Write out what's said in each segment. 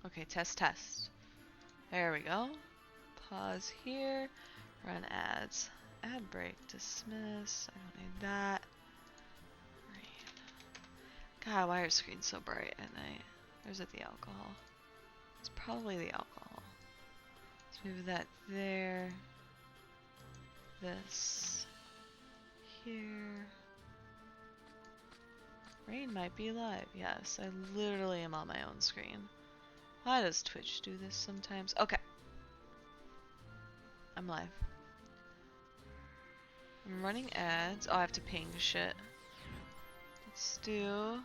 Okay, test, test. There we go. Pause here. Run ads. Ad break. Dismiss. I don't need that. God, why are screens so bright at night? Or is it the alcohol? It's probably the alcohol. Let's move that there. This. Here. Rain might be live. Yes, I literally am on my own screen. Why does Twitch do this sometimes? Okay. I'm live. I'm running ads. Oh, I have to ping shit. Let's do...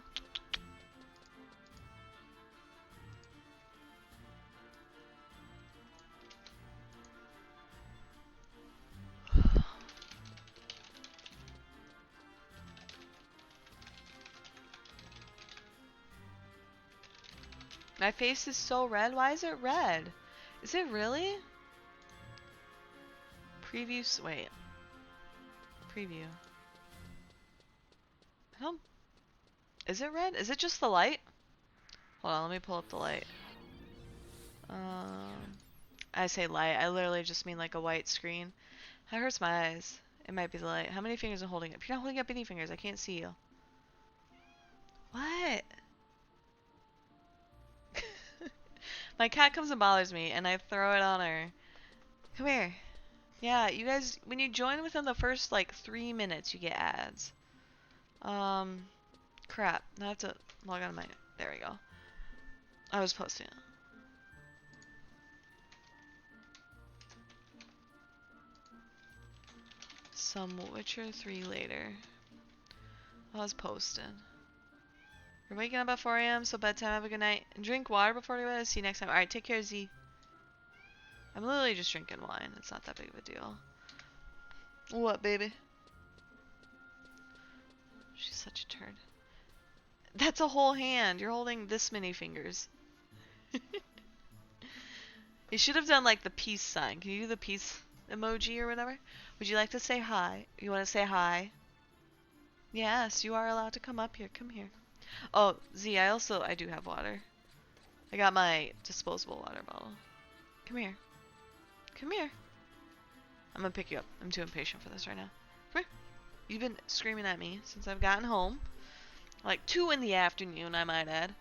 My face is so red. Why is it red? Is it really? Preview. Wait. Preview. I don't... Is it red? Is it just the light? Hold on, let me pull up the light. I say light. I literally just mean like a white screen. That hurts my eyes. It might be the light. How many fingers am I holding up? You're not holding up any fingers. I can't see you. What? My cat comes and bothers me, and I throw it on her. Come here. Yeah, you guys, when you join within the first, like, 3 minutes, you get ads. Crap. Now I have to log on to my... There we go. I was posting it. Some Witcher 3 later. I was posting. You're waking up at 4 a.m., so bedtime, have a good night. And drink water before you go to see you next time. Alright, take care, Z. I'm literally just drinking wine. It's not that big of a deal. What, baby? She's such a turd. That's a whole hand. You're holding this many fingers. You should have done like the peace sign. Can you do the peace emoji or whatever? Would you like to say hi? You want to say hi? Yes, you are allowed to come up here. Come here. Oh, Z, I do have water. I got my disposable water bottle. Come here. Come here. I'm gonna pick you up. I'm too impatient for this right now. Come here. You've been screaming at me since I've gotten home. Like 2 in the afternoon, I might add.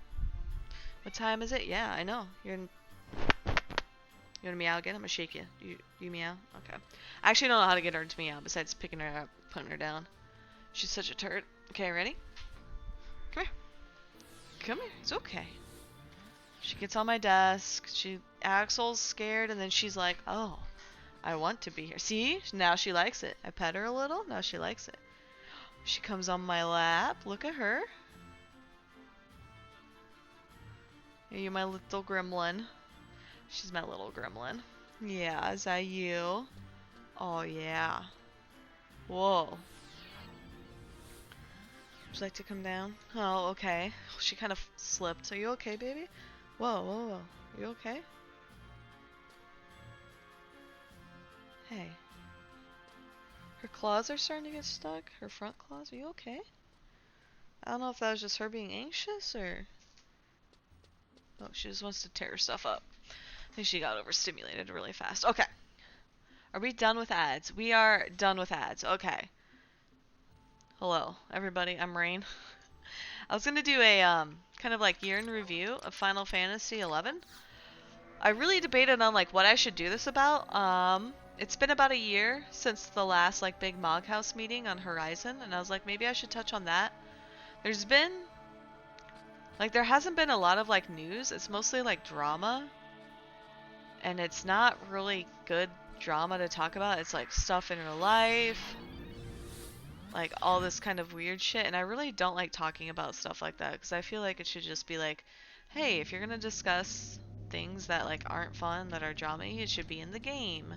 What time is it? Yeah, I know. You wanna meow again? I'm gonna shake you. You meow? Okay. I actually don't know how to get her to meow besides picking her up, putting her down. She's such a turd. Okay, ready? Come here. Come here. It's okay. She gets on my desk. She acts all scared, and then she's like, oh, I want to be here. See? Now she likes it. I pet her a little. Now she likes it. She comes on my lap. Look at her. Are you my little gremlin? She's my little gremlin. Yeah, is that you? Oh, yeah. Whoa. Would you like to come down? Oh, okay. She kind of slipped. Are you okay, baby? Whoa, whoa, whoa. Are you okay? Hey. Her claws are starting to get stuck. Her front claws. Are you okay? I don't know if that was just her being anxious or... Oh, she just wants to tear stuff up. I think she got overstimulated really fast. Okay. Are we done with ads? We are done with ads. Okay. Hello, everybody. I'm Rain. I was gonna do a kind of like year in review of Final Fantasy XI. I really debated on like what I should do this about. It's been about a year since the last like big Moghouse meeting on Horizon, and I was like maybe I should touch on that. There's been like there hasn't been a lot of like news. It's mostly like drama. And it's not really good drama to talk about. It's like stuff in real life. Like all this kind of weird shit. And I really don't like talking about stuff like that. Because I feel like it should just be like, hey, if you're going to discuss things that like aren't fun, that are drama-y, it should be in the game.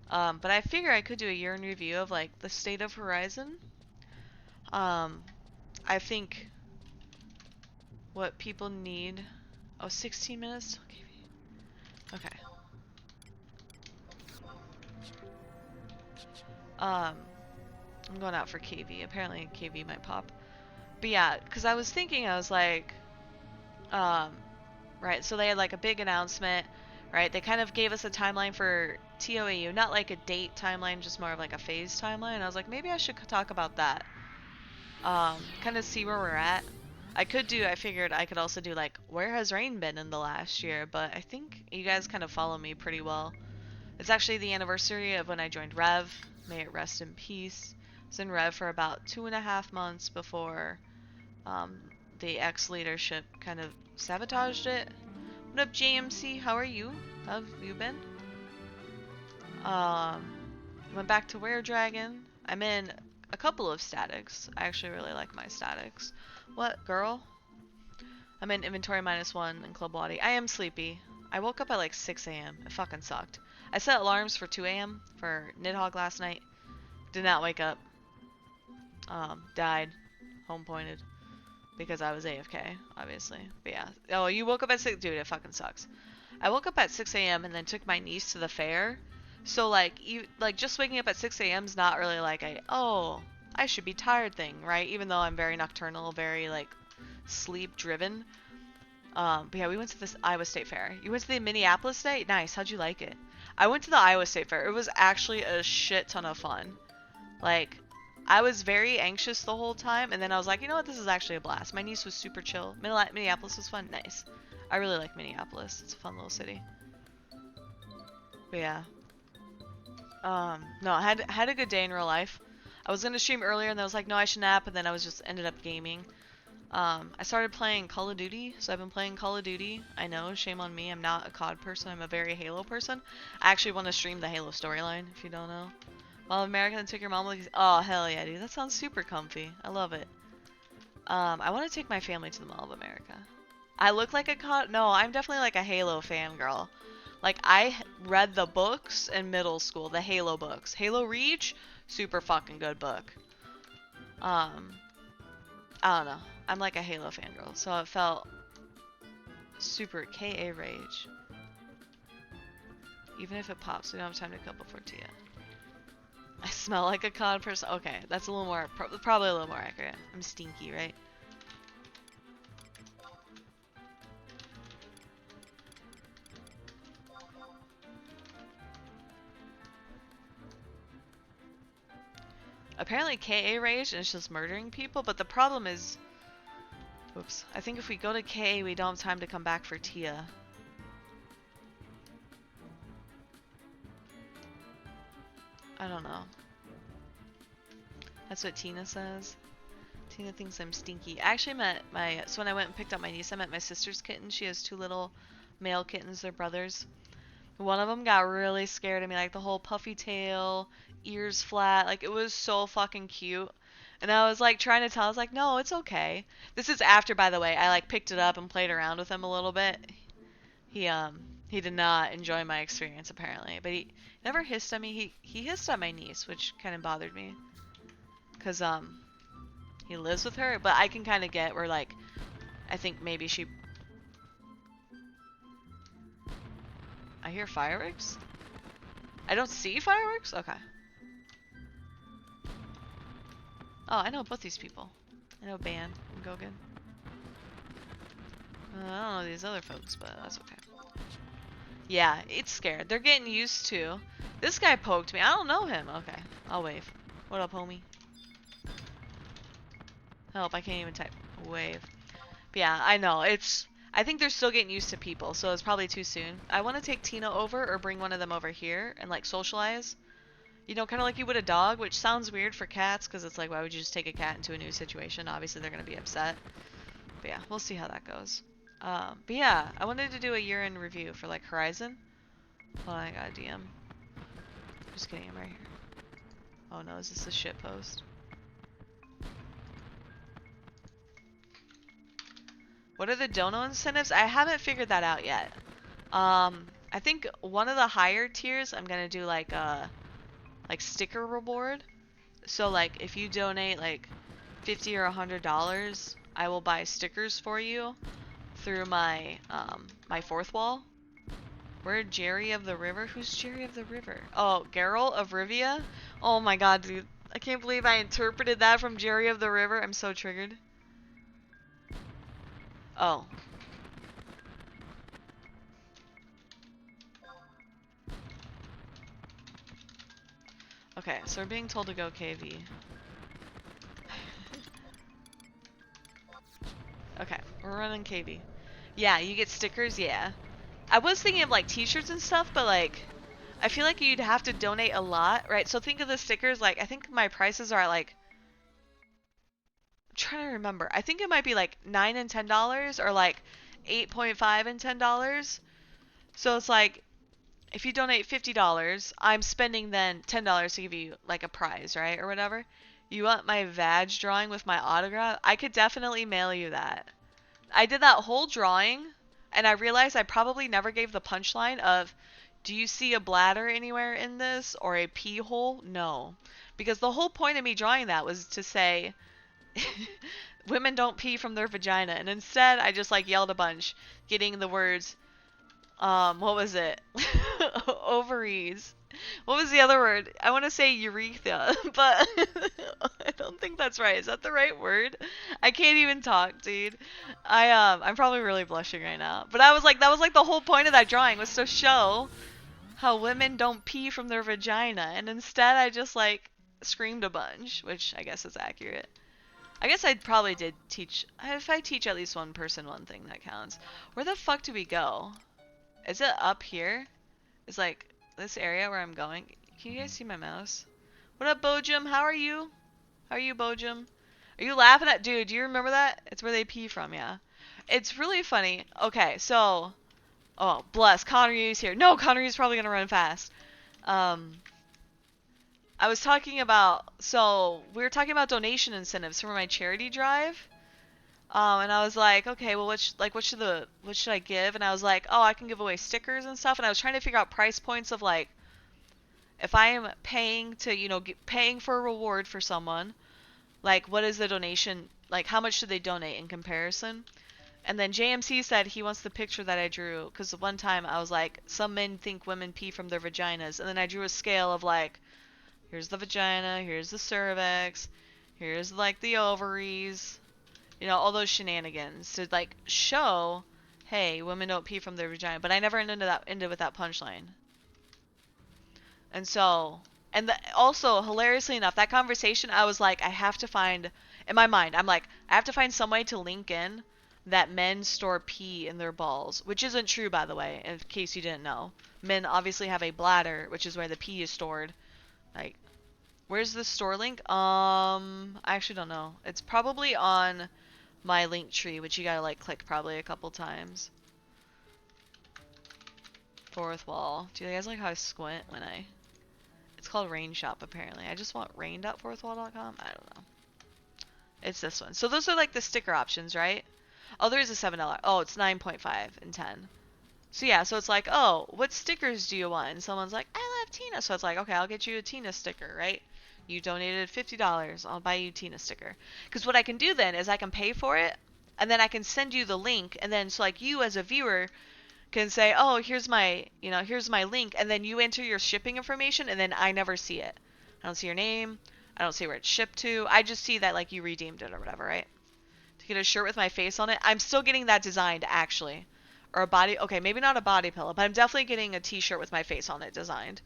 But I figure I could do a year in review of like the state of Horizon. I think what people need... Oh, 16 minutes? Okay. I'm going out for KV. Apparently KV might pop. But yeah, because I was thinking, I was like, right? So they had like a big announcement, right? They kind of gave us a timeline for TOAU, not like a date timeline, just more of like a phase timeline. And I was like, maybe I should talk about that. Kind of see where we're at. I figured I could also do like, where has Rain been in the last year? But I think you guys kind of follow me pretty well. It's actually the anniversary of when I joined Rev. May it rest in peace. I was in Rev for about 2.5 months before the ex-leadership kind of sabotaged it. What up, JMC? How are you? How have you been? Um, went back to Were Dragon. I'm in a couple of statics. I actually really like my statics. What, girl? I'm in inventory -1 and club body. I am sleepy. I woke up at like 6 a.m. It fucking sucked. I set alarms for 2 a.m. for Nidhogg last night. Did not wake up. Died. Home pointed. Because I was AFK, obviously. But yeah. Oh, you woke up at 6? Dude, it fucking sucks. I woke up at 6 a.m. and then took my niece to the fair. So, like, just waking up at 6 a.m. is not really like I should be tired thing, right? Even though I'm very nocturnal, very, like, sleep-driven. But yeah, we went to this Iowa State Fair. You went to the Minneapolis State? Nice. How'd you like it? I went to the Iowa State Fair. It was actually a shit ton of fun. Like, I was very anxious the whole time, and then I was like, you know what, this is actually a blast. My niece was super chill. Minneapolis was fun. Nice. I really like Minneapolis. It's a fun little city. But yeah. No, I had a good day in real life. I was gonna stream earlier, and I was like, no, I should nap, and then I was just ended up gaming. I started playing Call of Duty, so I've been playing Call of Duty. I know, shame on me, I'm not a COD person, I'm a very Halo person. I actually want to stream the Halo storyline, if you don't know. Mall of America and took your mom with you. Oh, hell yeah, dude. That sounds super comfy. I love it. I want to take my family to the Mall of America. I look like a COD? No, I'm definitely like a Halo fangirl. Like, I read the books in middle school, the Halo books. Halo Reach, super fucking good book. I don't know. I'm like a Halo fangirl, so it felt super KA Rage. Even if it pops, we don't have time to go before Tia. I smell like a COD person. Okay, that's a little more, probably a little more accurate. I'm stinky, right? Apparently KA rage and it's just murdering people, but the problem is, whoops, I think if we go to KA, we don't have time to come back for Tia. I don't know. That's what Tina says. Tina thinks I'm stinky. I actually met so when I went and picked up my niece, I met my sister's kitten. She has 2 little male kittens, they're brothers. One of them got really scared of me, like the whole puffy tail, ears flat, like it was so fucking cute. And I was like trying to tell, I was like, no, it's okay. This is after, by the way, I like picked it up and played around with him a little bit. He did not enjoy my experience apparently, but he never hissed at me. He hissed at my niece, which kind of bothered me. Cause he lives with her, but I can kind of get where like, I think maybe she. I hear fireworks? I don't see fireworks? Okay. Oh, I know both these people. I know Ban and Gogan. I don't know these other folks, but that's okay. Yeah, it's scared. They're getting used to. This guy poked me. I don't know him. Okay, I'll wave. What up, homie? Help, I can't even type. Wave. But yeah, I know. I think they're still getting used to people, so it's probably too soon. I want to take Tina over or bring one of them over here and like socialize. You know, kind of like you would a dog, which sounds weird for cats because it's like, why would you just take a cat into a new situation? Obviously, they're going to be upset. But yeah, we'll see how that goes. But yeah, I wanted to do a year-end review for like Horizon. Oh, I got a DM. Just kidding, I'm right here. Oh no, is this a shit post? What are the dono incentives? I haven't figured that out yet. I think one of the higher tiers, I'm gonna do like a sticker reward. So like if you donate like $50 or $100, I will buy stickers for you through my my 4th wall. We're Jerry of the River? Who's Jerry of the River? Oh, Geralt of Rivia? Oh my god, dude. I can't believe I interpreted that from Jerry of the River. I'm so triggered. Oh. Okay, so we're being told to go KV. Okay, we're running KV. Yeah, you get stickers, yeah. I was thinking of like t-shirts and stuff, but like I feel like you'd have to donate a lot, right? So think of the stickers, like I think my prices are at like I'm trying to remember. I think it might be like $9 and $10 or like 8.5 and $10. So it's like if you donate $50, I'm spending then $10 to give you like a prize, right? Or whatever. You want my vag drawing with my autograph? I could definitely mail you that. I did that whole drawing and I realized I probably never gave the punchline of, do you see a bladder anywhere in this or a pee hole? No. Because the whole point of me drawing that was to say women don't pee from their vagina. And instead I just like yelled a bunch, getting the words what was it? Ovaries. What was the other word? I want to say urethra, but I don't think that's right. Is that the right word? I can't even talk, dude. I'm probably really blushing right now. But I was like that was like the whole point of that drawing was to show how women don't pee from their vagina, and instead I just like screamed a bunch, which I guess is accurate. I guess I probably did teach. If I teach at least one person one thing, that counts. Where the fuck do we go? Is it up here? It's like this area where I'm going. Can you guys see my mouse? What up, Bojum? How are you? How are you, Bojum? Are you laughing at... Dude, do you remember that? It's where they pee from, yeah. It's really funny. Okay, so... Oh, bless. Connery's here. No, Connery's probably going to run fast. I was talking about... So, we were talking about donation incentives for my charity drive. And I was like, okay, well, what should I give? And I was like, oh, I can give away stickers and stuff. And I was trying to figure out price points of like, if I am paying to, paying for a reward for someone, like, what is the donation? Like, how much should they donate in comparison? And then JMC said he wants the picture that I drew, because one time I was like, some men think women pee from their vaginas, and then I drew a scale of like, here's the vagina, here's the cervix, here's like the ovaries. All those shenanigans to like show, hey, women don't pee from their vagina. But I never ended with that punchline. And so, also hilariously enough, that conversation, I was like, I have to find, in my mind, I'm like, I have to find some way to link in that men store pee in their balls, which isn't true, by the way, in case you didn't know. Men obviously have a bladder, which is where the pee is stored. Like, where's the store link? I actually don't know. It's probably on my link tree, which you gotta like click probably a couple times. Fourth wall. Do you guys like how I squint when I... It's called Rain Shop apparently. I just want rain.fourthwall.com. I don't know. It's this one. So those are like the sticker options, right? Oh, there is a $7. Oh, it's 9.5 and 10. So yeah, so it's like, oh, what stickers do you want? And someone's like, I love Tina. So it's like, okay, I'll get you a Tina sticker, right? You donated $50. I'll buy you a Tina sticker. Because what I can do then is I can pay for it, and then I can send you the link, and then so like you as a viewer can say, oh, here's my link, and then you enter your shipping information, and then I never see it. I don't see your name. I don't see where it's shipped to. I just see that like you redeemed it or whatever, right? To get a shirt with my face on it. I'm still getting that designed actually. Or a body, okay, maybe not a body pillow, but I'm definitely getting a t-shirt with my face on it designed.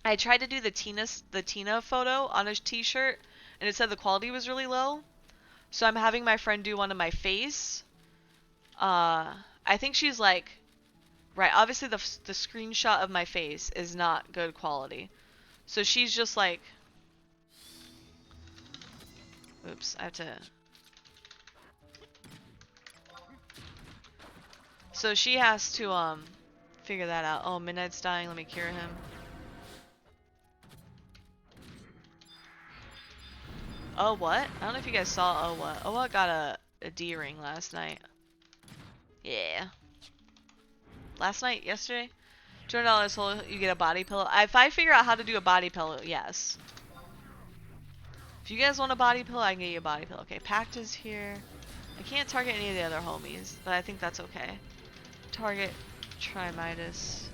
I tried to do the Tina photo on a t-shirt, and it said the quality was really low. So I'm having my friend do one of my face. I think she's like, right, obviously the screenshot of my face is not good quality. So she's just like, oops, I have to. So she has to, figure that out. Oh, Midnight's dying, let me cure him. Oh, what? I don't know if you guys saw Oh, what? Oh, what got a D-ring last night. Yeah. Last night? Yesterday? $200 whole, you get a body pillow. If I figure out how to do a body pillow, yes. If you guys want a body pillow, I can get you a body pillow. Okay, Pact is here. I can't target any of the other homies, but I think that's okay. Target Trimitis.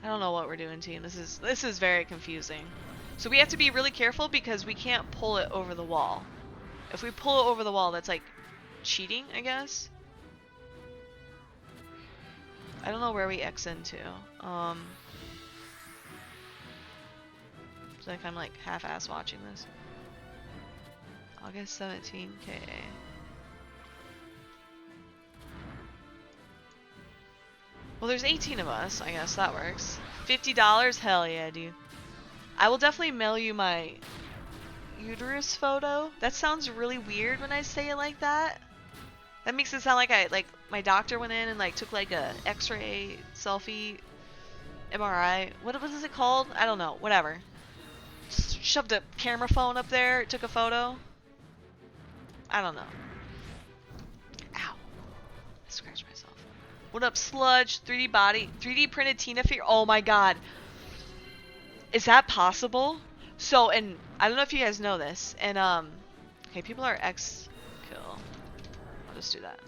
I don't know what we're doing, team. This is very confusing. So we have to be really careful because we can't pull it over the wall. If we pull it over the wall, that's like cheating, I guess. I don't know where we X into. It's like I'm like half-ass watching this. August 17, KA. Well, there's 18 of us. I guess that works. $50? Hell yeah, dude. I will definitely mail you my uterus photo. That sounds really weird when I say it like that. That makes it sound like my doctor went in and like took like a X-ray selfie, MRI. What is it called? I don't know. Whatever. Just shoved a camera phone up there, took a photo. I don't know. Ow. I scratched myself. What up, Sludge? 3D body, 3D printed Tina figure. Oh my god. Is that possible? So, and I don't know if you guys know this, and okay, people are X kill. I'll just do that.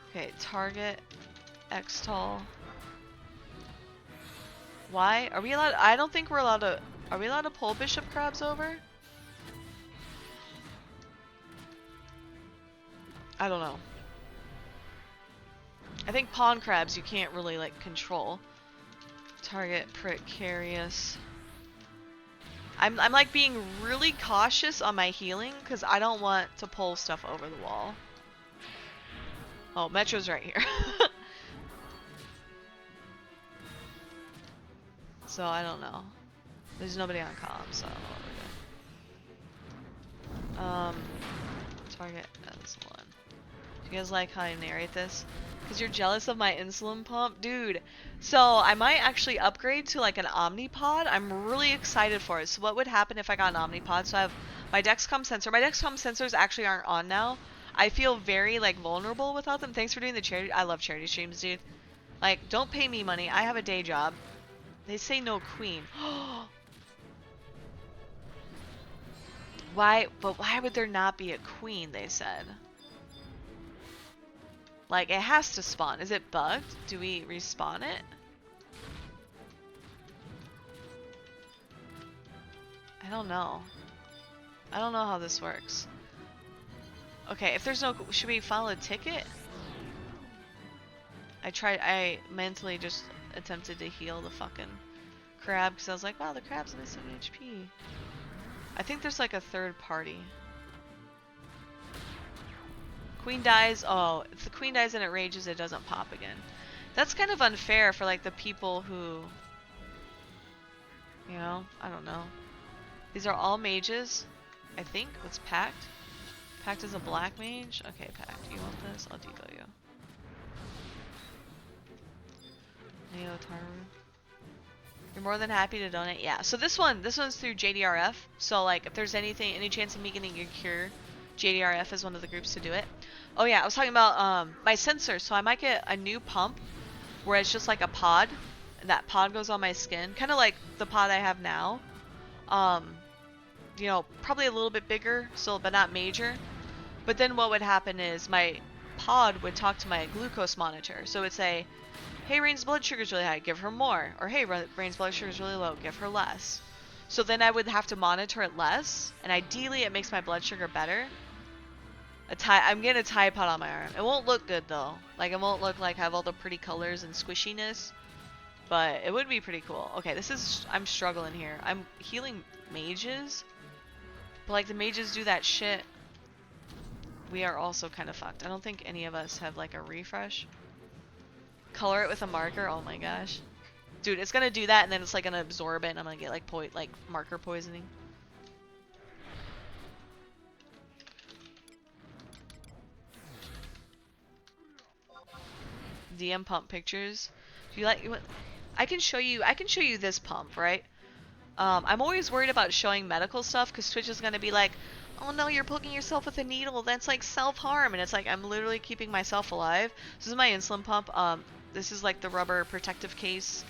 Okay, target X tall. Why? Are we allowed? I don't think we're allowed to. Are we allowed to pull bishop crabs over? I don't know. I think pawn crabs you can't really like control. Target precarious. I'm like being really cautious on my healing because I don't want to pull stuff over the wall. Oh, Metro's right here. So I don't know. There's nobody on comm, so I don't know what we're doing. Target insulin. Do you guys like how I narrate this? Because you're jealous of my insulin pump? Dude, so I might actually upgrade to like an Omnipod. I'm really excited for it. So what would happen if I got an Omnipod? So I have my Dexcom sensor. My Dexcom sensors actually aren't on now. I feel very like vulnerable without them. Thanks for doing the charity. I love charity streams, dude. Like, don't pay me money. I have a day job. They say no queen. Why? But why would there not be a queen, they said? Like, it has to spawn. Is it bugged? Do we respawn it? I don't know. I don't know how this works. Okay, if there's no... Should we file a ticket? I mentally just attempted to heal the fucking crab because I was like, wow, the crab's missing HP. I think there's like a third party. Queen dies. Oh, if the queen dies and it rages, it doesn't pop again. That's kind of unfair for like the people who, you know, I don't know. These are all mages, I think. What's Pact? Pact is a black mage. Okay, Pact, you want this? I'll devo you. Neo Taru. You're more than happy to donate. Yeah. So this one's through JDRF. So like, if there's any chance of me getting a cure, JDRF is one of the groups to do it. Oh yeah, I was talking about my sensor. So I might get a new pump where it's just like a pod, and that pod goes on my skin, kind of like the pod I have now. You know, probably a little bit bigger, so but not major. But then what would happen is my pod would talk to my glucose monitor. So it would say, hey, Rain's blood sugar's really high, give her more. Or hey, Rain's blood sugar's really low, give her less. So then I would have to monitor it less, and ideally it makes my blood sugar better. I'm getting a Tide Pod on my arm. It won't look good though. Like, it won't look like I have all the pretty colors and squishiness. But it would be pretty cool. Okay, I'm struggling here. I'm healing mages. But like, the mages do that shit. We are also kind of fucked. I don't think any of us have like a refresh. Color it with a marker. Oh my gosh. Dude, it's gonna do that and then it's like gonna absorb it and I'm gonna get like marker poisoning. DM pump pictures. Do you like I can show you this pump, right? I'm always worried about showing medical stuff because Twitch is gonna be like, oh no, you're poking yourself with a needle. That's like self-harm. And it's like, I'm literally keeping myself alive. This is my insulin pump. This is like the rubber protective case.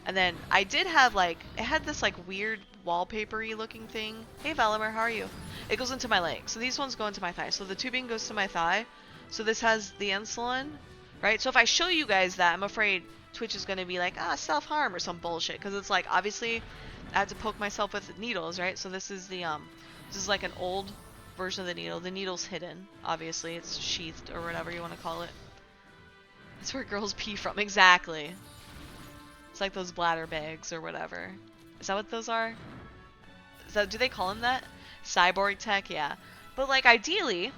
And then I did have like, it had this like weird wallpapery looking thing. Hey Valimir, how are you? It goes into my leg. So these ones go into my thigh. So the tubing goes to my thigh. So this has the insulin, right? So if I show you guys that, I'm afraid Twitch is going to be like, self-harm or some bullshit. Because it's like, obviously, I had to poke myself with needles, right? So this is the, this is like an old version of the needle. The needle's hidden, obviously. It's sheathed or whatever you want to call it. That's where girls pee from. Exactly. It's like those bladder bags or whatever. Is that what those are? Is that, do they call them that? Cyborg tech? Yeah. But like ideally,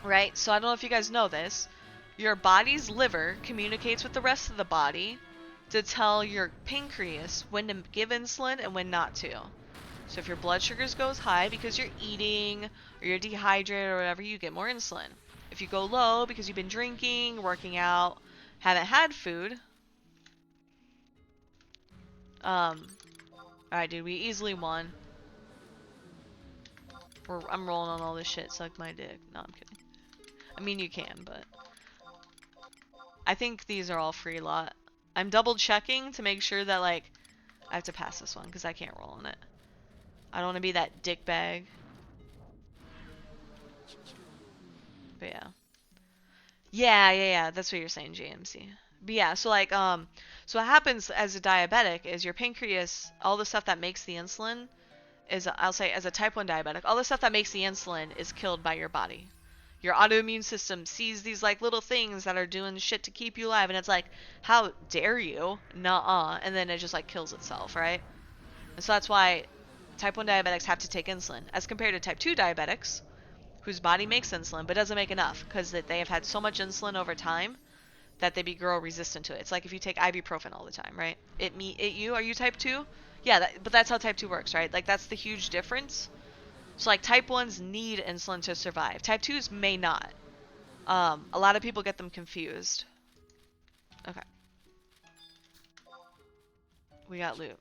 right? So I don't know if you guys know this. Your body's liver communicates with the rest of the body to tell your pancreas when to give insulin and when not to. So if your blood sugars goes high because you're eating or you're dehydrated or whatever, you get more insulin. If you go low because you've been drinking, working out, haven't had food, alright dude, we easily won. I'm rolling on all this shit, suck my dick. No, I'm kidding. I mean, you can, but I think these are all free lot. I'm double checking to make sure that, like, I have to pass this one because I can't roll on it. I don't want to be that dick bag. But yeah. Yeah, that's what you're saying, JMC. But yeah, so like, so what happens as a diabetic is your pancreas, all the stuff that makes the insulin is, I'll say as a type 1 diabetic, all the stuff that makes the insulin is killed by your body. Your autoimmune system sees these like little things that are doing shit to keep you alive, and it's like, how dare you? Nuh-uh. And then it just like kills itself, right? And so that's why type 1 diabetics have to take insulin, as compared to type 2 diabetics, whose body makes insulin but doesn't make enough because they have had so much insulin over time that they grow resistant to it. It's like if you take ibuprofen all the time, right? Are you type 2? Yeah, but that's how type 2 works, right? Like that's the huge difference. So like type 1s need insulin to survive. Type 2s may not. A lot of people get them confused. Okay. We got loot.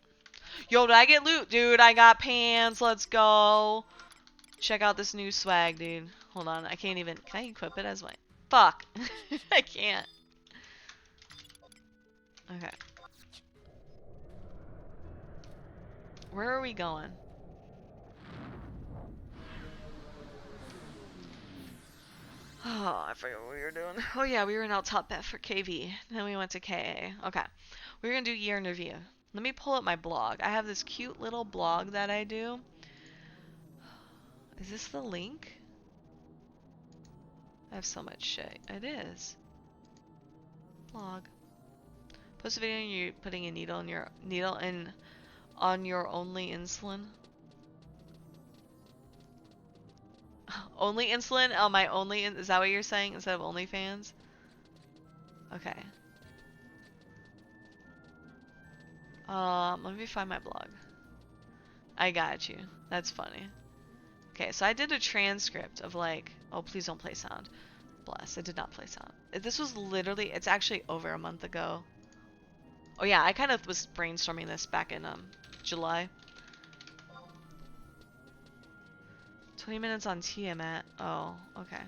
Yo, did I get loot? Dude, I got pants. Let's go. Check out this new swag, dude. Hold on. I can't even... Can I equip it as my... Fuck. I can't. Okay. Where are we going? Oh, I forget what we were doing. Oh yeah, we were in El Top Bet for KV. Then we went to KA. Okay. We're gonna do year in review. Let me pull up my blog. I have this cute little blog that I do. Is this the link? I have so much shit. It is. Blog. Post a video and you putting a needle in on your only insulin. Only insulin? Oh, my only... Is that what you're saying instead of OnlyFans? Okay. Let me find my blog. I got you. That's funny. Okay, so I did a transcript of like... Oh, please don't play sound. Bless. I did not play sound. This was literally... It's actually over a month ago. Oh yeah, I kind of was brainstorming this back in July. 20 minutes on Tiamat. Oh, okay.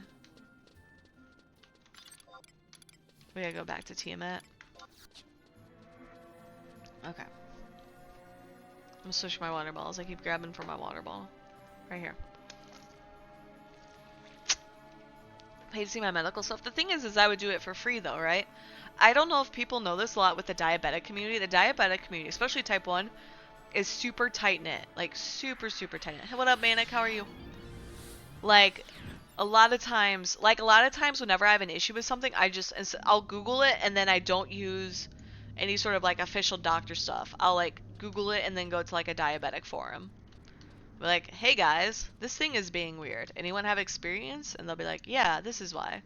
We gotta go back to Tiamat. Okay. I'm gonna switch my water balls. I keep grabbing for my water ball. Right here. Pay to see my medical stuff. The thing is I would do it for free though, right? I don't know if people know this a lot with the diabetic community. The diabetic community, especially type 1, is super tight-knit. Like, super, super tight-knit. Hey, what up, Manic? How are you? Like, a lot of times whenever I have an issue with something, I'll Google it and then I don't use any sort of like official doctor stuff. I'll like Google it and then go to like a diabetic forum. Be like, hey guys, this thing is being weird. Anyone have experience? And they'll be like, yeah, this is why.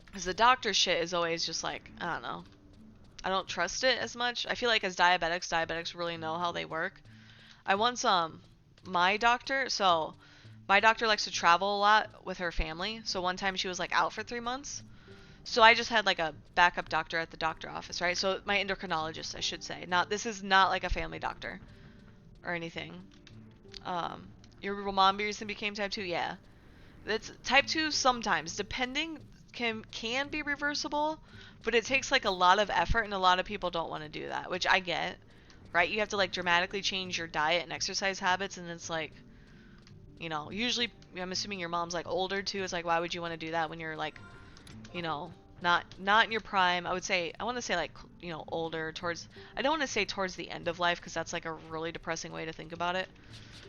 Because the doctor shit is always just like, I don't know. I don't trust it as much. I feel like as diabetics really know how they work. I once, my doctor likes to travel a lot with her family. So one time she was like out for 3 months. So I just had like a backup doctor at the doctor office, right? So my endocrinologist, I should say. This is not like a family doctor or anything. Your mom recently became type 2? Yeah. It's type 2 sometimes, depending, can be reversible, but it takes like a lot of effort and a lot of people don't want to do that, which I get, right? You have to like dramatically change your diet and exercise habits, and it's like, you know, usually I'm assuming your mom's like older too. It's like, why would you want to do that when you're like, you know, not in your prime? I want to say like, you know, older towards, I don't want to say towards the end of life because that's like a really depressing way to think about it.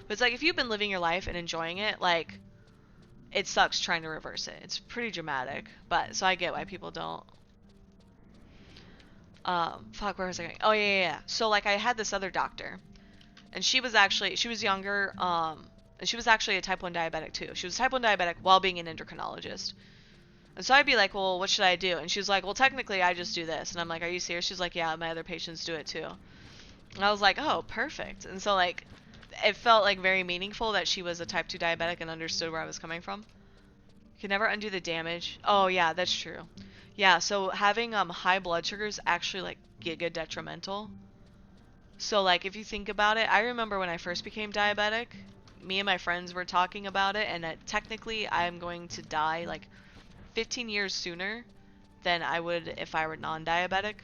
But it's like if you've been living your life and enjoying it, like, it sucks trying to reverse it. It's pretty dramatic, but so I get why people don't. Fuck, where was I going? Oh yeah. So like I had this other doctor, and she was younger, and she was actually a type 1 diabetic too. She was type 1 diabetic while being an endocrinologist. And so I'd be like, well, what should I do? And she's like, well, technically I just do this. And I'm like, are you serious? She's like, yeah, my other patients do it too. And I was like, oh, perfect. And so like, it felt like very meaningful that she was a type 2 diabetic and understood where I was coming from. You can never undo the damage. Oh yeah, that's true. Yeah, so having high blood sugars actually like giga detrimental. So like if you think about it, I remember when I first became diabetic, me and my friends were talking about it, and that technically I'm going to die like 15 years sooner than I would if I were non-diabetic.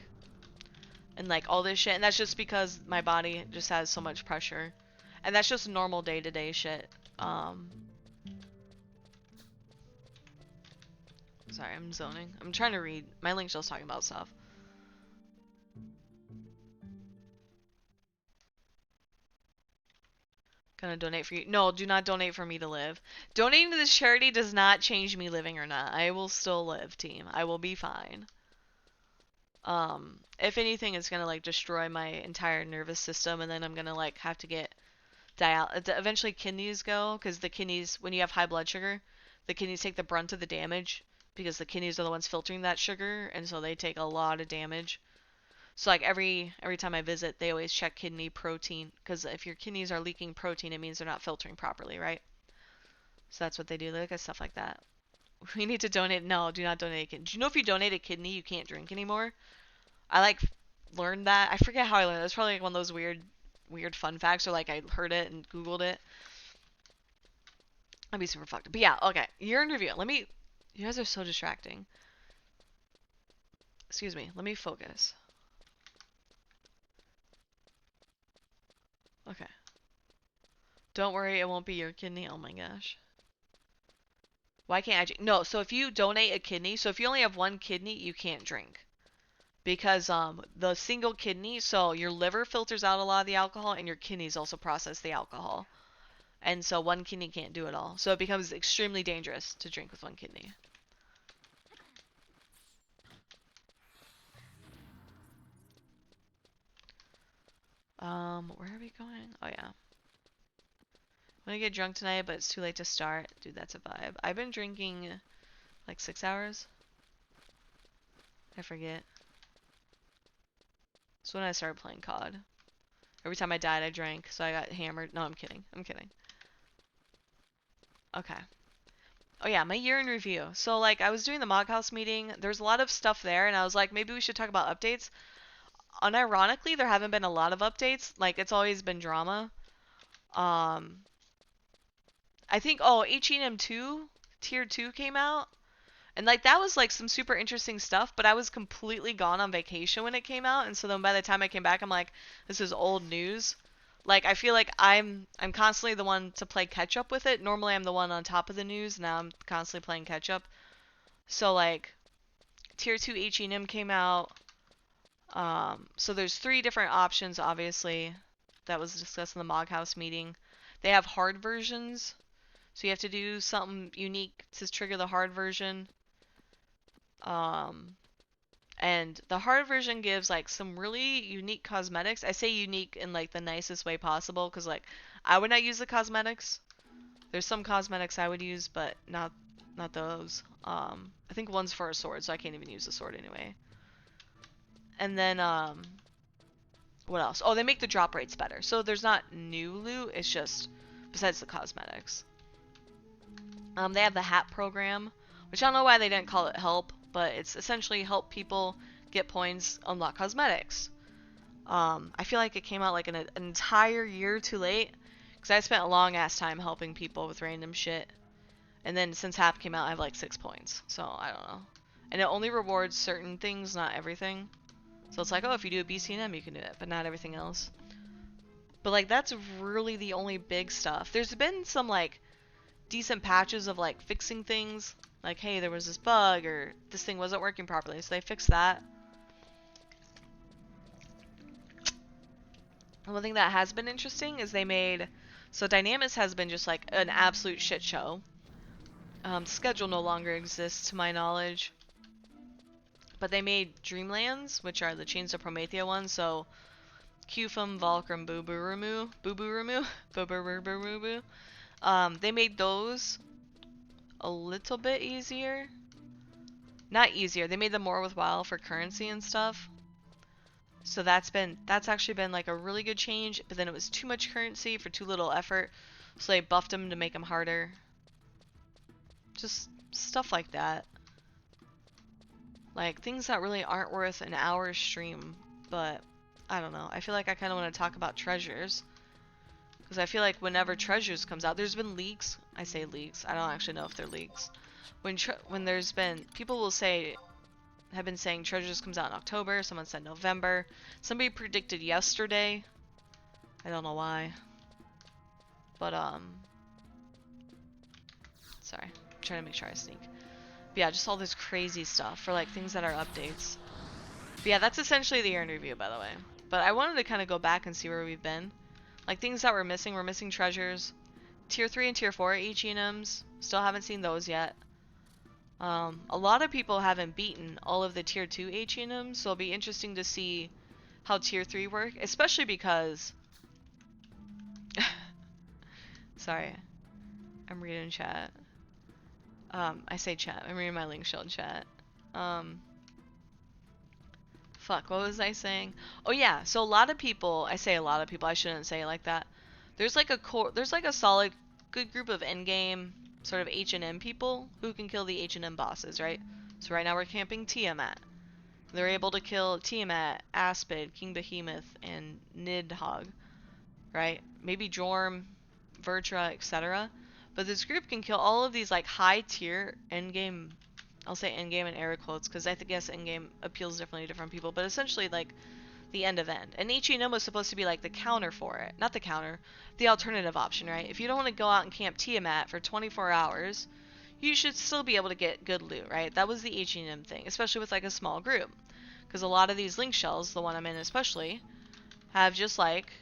And like all this shit, and that's just because my body just has so much pressure. And that's just normal day-to-day shit. Sorry, I'm zoning. I'm trying to read. My link's just talking about stuff. Gonna donate for you. No, do not donate for me to live. Donating to this charity does not change me living or not. I will still live, team. I will be fine. If anything, it's gonna like destroy my entire nervous system, and then I'm gonna like have to get eventually kidneys go, because the kidneys, when you have high blood sugar, the kidneys take the brunt of the damage, because the kidneys are the ones filtering that sugar, and so they take a lot of damage. So like every time I visit, they always check kidney protein, because if your kidneys are leaking protein, it means they're not filtering properly, right? So that's what they do. They look at stuff like that. We need to donate. No, do not donate a kidney. Do you know if you donate a kidney, you can't drink anymore? I like learned that. I forget how I learned it. It's probably like one of those weird fun facts, or like I heard it and Googled it. I'd be super fucked. But yeah, okay. Year in review. Let me. You guys are so distracting. Excuse me. Let me focus. Okay. Don't worry, it won't be your kidney. Oh my gosh. Why can't I drink? No, so if you donate a kidney, so if you only have one kidney, you can't drink. Because the single kidney, so your liver filters out a lot of the alcohol, and your kidneys also process the alcohol. And so one kidney can't do it all. So it becomes extremely dangerous to drink with one kidney. Where are we going? Oh yeah. I'm gonna get drunk tonight, but it's too late to start. Dude, that's a vibe. I've been drinking like 6 hours. I forget. It's when I started playing COD. Every time I died, I drank, so I got hammered. No, I'm kidding. I'm kidding. Okay. Oh yeah, my year in review. So like I was doing the Mog House meeting. There's a lot of stuff there, and I was like, maybe we should talk about updates. Unironically, there haven't been a lot of updates. Like it's always been drama. Um, I think H&M 2 Tier 2 came out. And like that was like some super interesting stuff, but I was completely gone on vacation when it came out, and so then by the time I came back, I'm like, this is old news. Like I feel like I'm constantly the one to play catch up with it. Normally I'm the one on top of the news. Now I'm constantly playing catch up. So like Tier 2 H&M came out. So there's 3 different options, obviously, that was discussed in the Mog House meeting. They have hard versions, so you have to do something unique to trigger the hard version. And the hard version gives like some really unique cosmetics. I say unique in like the nicest way possible, because like I would not use the cosmetics. There's some cosmetics I would use, but not those. I think one's for a sword, so I can't even use the sword anyway. And then what else? Oh, they make the drop rates better. So there's not new loot, it's just besides the cosmetics. They have the hat program, which I don't know why they didn't call it help, but it's essentially help people get points, unlock cosmetics. I feel like it came out like an entire year too late, because I spent a long ass time helping people with random shit. And then since Hap came out, I have like 6 points, so I don't know. And it only rewards certain things, not everything. So it's like, oh, if you do a BCNM, you can do it, but not everything else. But like, that's really the only big stuff. There's been some like decent patches of like fixing things. Like, hey, there was this bug, or this thing wasn't working properly, so they fixed that. And one thing that has been interesting is they made... So Dynamis has been just like an absolute shit show. Schedule no longer exists to my knowledge. But they made Dreamlands, which are the Chains of Promethea ones, so Qfum, Volcrum, Boo-Boo-Ramu, Boo-Boo-Boo-Boo-Boo. They made those a little bit easier. Not easier, they made them more worthwhile for currency and stuff. So that's actually been like a really good change, but then it was too much currency for too little effort. So they buffed them to make them harder. Just stuff like that. Like, things that really aren't worth an hour's stream, but I don't know. I feel like I kind of want to talk about treasures. Because I feel like whenever treasures comes out, there's been leaks. I say leaks. I don't actually know if they're leaks. When there's been, people will say, have been saying treasures comes out in October. Someone said November. Somebody predicted yesterday. I don't know why. But, sorry. I'm trying to make sure I sneak. But yeah, just all this crazy stuff for like things that are updates. But yeah, that's essentially the year in review, by the way. But I wanted to kind of go back and see where we've been. Like things that we're missing treasures. Tier 3 and Tier 4 H&Ms. Still haven't seen those yet. A lot of people haven't beaten all of the Tier 2 H&Ms, so it'll be interesting to see how Tier 3 work. Especially because... Sorry. I'm reading chat. I say chat. I'm reading my link shell chat. Fuck, what was I saying? Oh yeah, so a lot of people, I say a lot of people, I shouldn't say it like that. There's like a solid, good group of endgame sort of H&M people who can kill the H&M bosses, right? So right now we're camping Tiamat. They're able to kill Tiamat, Aspid, King Behemoth, and Nidhogg, right? Maybe Jorm, Vertra, etc. But this group can kill all of these like high tier endgame, I'll say endgame in air quotes because I guess endgame appeals differently to different people, but essentially like the end of end. And H&M was supposed to be like the counter for it. Not the counter, the alternative option, right? If you don't want to go out and camp Tiamat for 24 hours, you should still be able to get good loot, right? That was the H&M thing, especially with like a small group. Because a lot of these link shells, the one I'm in especially, have just like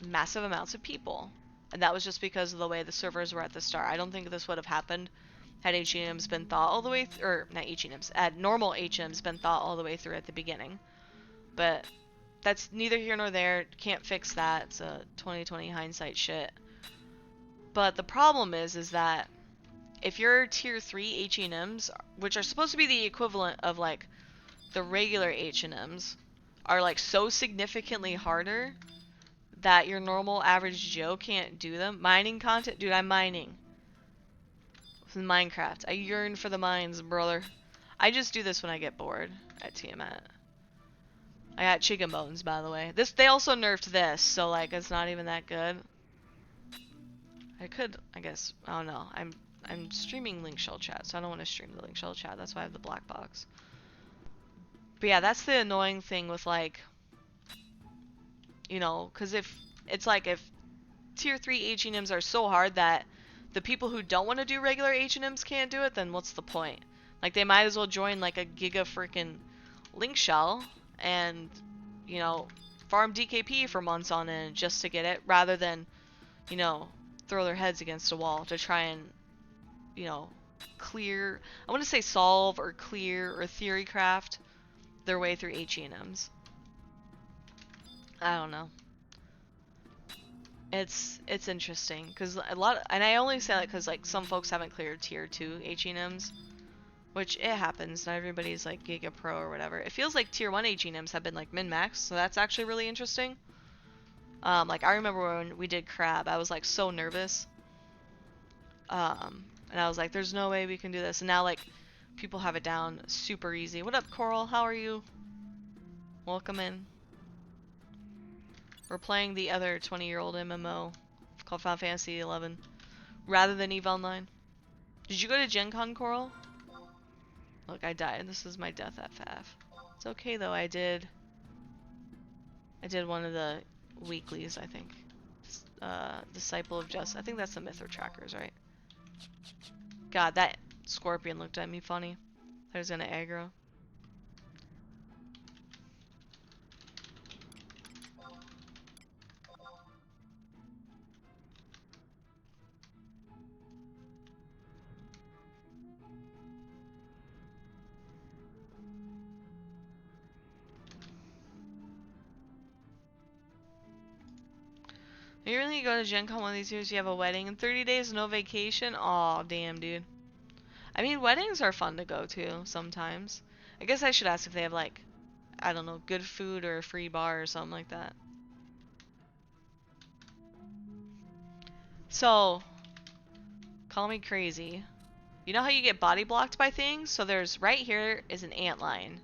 massive amounts of people. And that was just because of the way the servers were at the start. I don't think this would have happened had H&Ms been thought all the way through, or not H&Ms, had normal H&Ms been thought all the way through at the beginning. But that's neither here nor there. Can't fix that. It's a 2020 hindsight shit. But the problem is that if your tier 3 H&Ms, which are supposed to be the equivalent of like the regular H&Ms, are like so significantly harder that your normal average Joe can't do them. Mining content? Dude, I'm mining. With Minecraft. I yearn for the mines, brother. I just do this when I get bored at Tiamat. I got chicken bones, by the way. They also nerfed this, so like it's not even that good. I could, I guess, I don't know. I'm streaming link shell chat, so I don't want to stream the link shell chat. That's why I have the black box. But yeah, that's the annoying thing with like, you know, because if tier 3 H&Ms are so hard that the people who don't want to do regular H&Ms can't do it, then what's the point? Like, they might as well join, like, a giga freaking link shell and, you know, farm DKP for months on end just to get it, rather than, you know, throw their heads against a wall to try and, you know, clear, I want to say solve or clear or theory craft their way through H&Ms. I don't know. It's interesting because and I only say that because like some folks haven't cleared tier 2 H&Ms, which it happens. Not everybody's like Giga Pro or whatever. It feels like tier 1 H&Ms have been like min-max, so that's actually really interesting. Like I remember when we did Crab, I was like so nervous. And I was like, there's no way we can do this. And now like people have it down super easy. What up, Coral? How are you? Welcome in. We're playing the other 20-year-old MMO called Final Fantasy 11 rather than EVE Online. Did you go to Gen Con, Coral? Look, I died. This is my death FF. It's okay though. I did one of the weeklies, I think. Disciple of Justice. I think that's the Mytho Trackers, right? God, that scorpion looked at me funny. I was gonna aggro. You really go to Gen Con one of these years, you have a wedding in 30 days, no vacation? Aw, damn, dude. I mean, weddings are fun to go to sometimes. I guess I should ask if they have, like, I don't know, good food or a free bar or something like that. So, call me crazy. You know how you get body blocked by things? So there's, right here is an ant lion.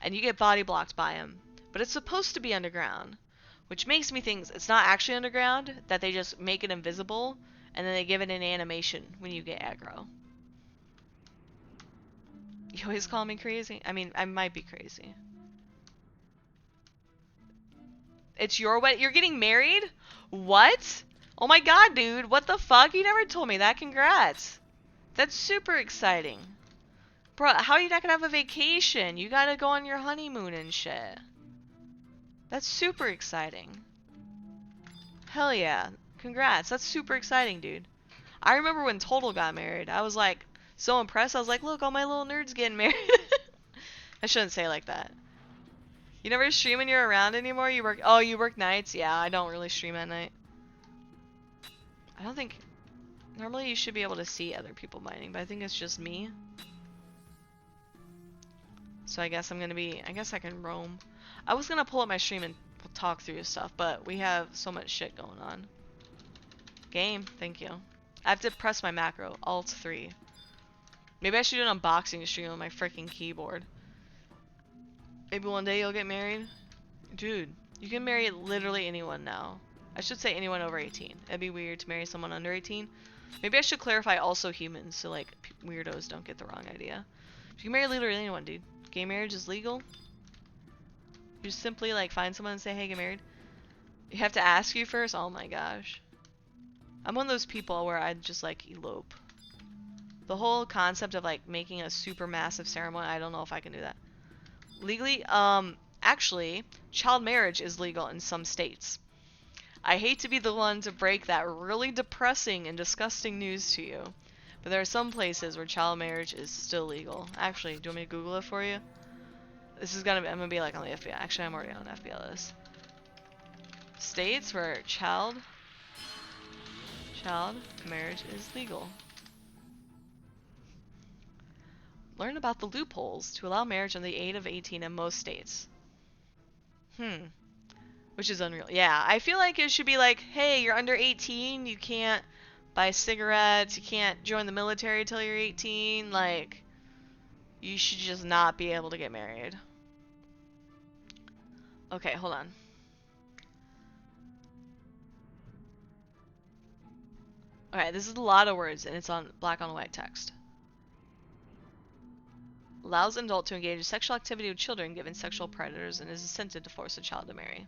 And you get body blocked by him. But it's supposed to be underground. Which makes me think it's not actually underground, that they just make it invisible, and then they give it an animation when you get aggro. You always call me crazy? I mean, I might be crazy. It's your wedding? You're getting married? What? Oh my god, dude. What the fuck? You never told me that. Congrats. That's super exciting. Bro, how are you not gonna have a vacation? You gotta go on your honeymoon and shit. That's super exciting. Hell yeah. Congrats. That's super exciting, dude. I remember when Total got married. I was like so impressed. I was like, look, all my little nerds getting married. I shouldn't say it like that. You never stream when you're around anymore? You work. Oh, you work nights? Yeah, I don't really stream at night. I don't think. Normally you should be able to see other people mining, but I think it's just me. So I guess I'm gonna be. I guess I can roam. I was gonna pull up my stream and talk through stuff, but we have so much shit going on. Game, thank you. I have to press my macro, Alt 3. Maybe I should do an unboxing stream on my freaking keyboard. Maybe one day you'll get married. Dude, you can marry literally anyone now. I should say anyone over 18. It'd be weird to marry someone under 18. Maybe I should clarify also humans, so like weirdos don't get the wrong idea. You can marry literally anyone, dude. Gay marriage is legal. You just simply like find someone and say, hey, get married. You have to ask you first? Oh my gosh. I'm one of those people where I'd just like elope. The whole concept of like making a super massive ceremony, I don't know if I can do that. Legally, actually, child marriage is legal in some states. I hate to be the one to break that really depressing and disgusting news to you, but there are some places where child marriage is still legal. Actually, do you want me to Google it for you? This is gonna be, I'm gonna be like on the FBI. Actually, I'm already on the FBI list. States where child marriage is legal. Learn about the loopholes to allow marriage under the age of 18 in most states. Which is unreal. Yeah, I feel like it should be like, hey, you're under 18, you can't buy cigarettes, you can't join the military until you're 18, like, you should just not be able to get married. Okay, hold on. Okay, this is a lot of words, and it's on black on white text. Allows an adult to engage in sexual activity with children given sexual predators and is incentive to force a child to marry.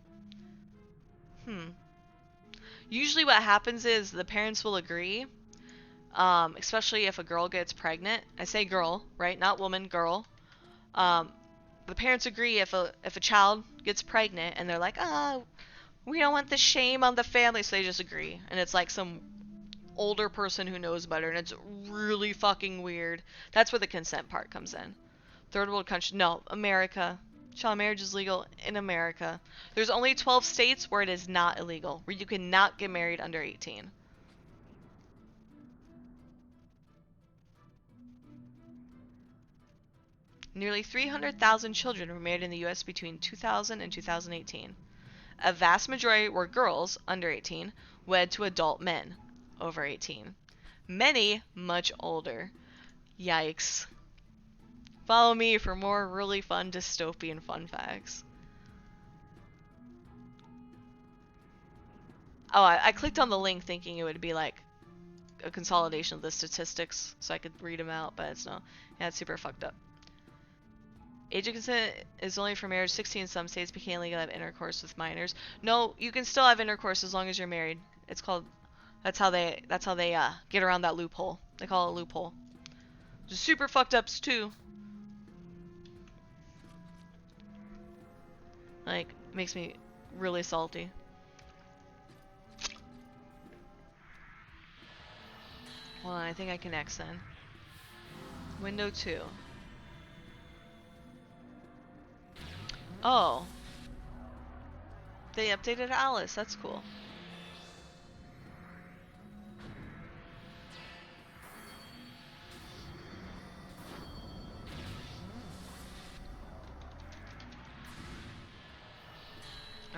Usually what happens is the parents will agree, especially if a girl gets pregnant. I say girl, right? Not woman, girl. The parents agree if a child gets pregnant and they're like, we don't want the shame on the family, so they just agree. And it's like some older person who knows better, and it's really fucking weird. That's where the consent part comes in. Third world country, no, America. Child marriage is legal in America. There's only 12 states where it is not illegal, where you cannot get married under 18. Nearly 300,000 children were married in the U.S. between 2000 and 2018. A vast majority were girls, under 18, wed to adult men, over 18. Many, much older. Yikes. Follow me for more really fun dystopian fun facts. Oh, I clicked on the link thinking it would be like a consolidation of the statistics so I could read them out, but it's not. Yeah, it's super fucked up. Age of consent is only for marriage. 16 in some states became legal to have intercourse with minors. No, you can still have intercourse as long as you're married. It's called. That's how they get around that loophole. They call it a loophole. Just super fucked ups too. Like, makes me really salty. Hold on, I think I can X then. Window 2. Oh. They updated Alice, that's cool.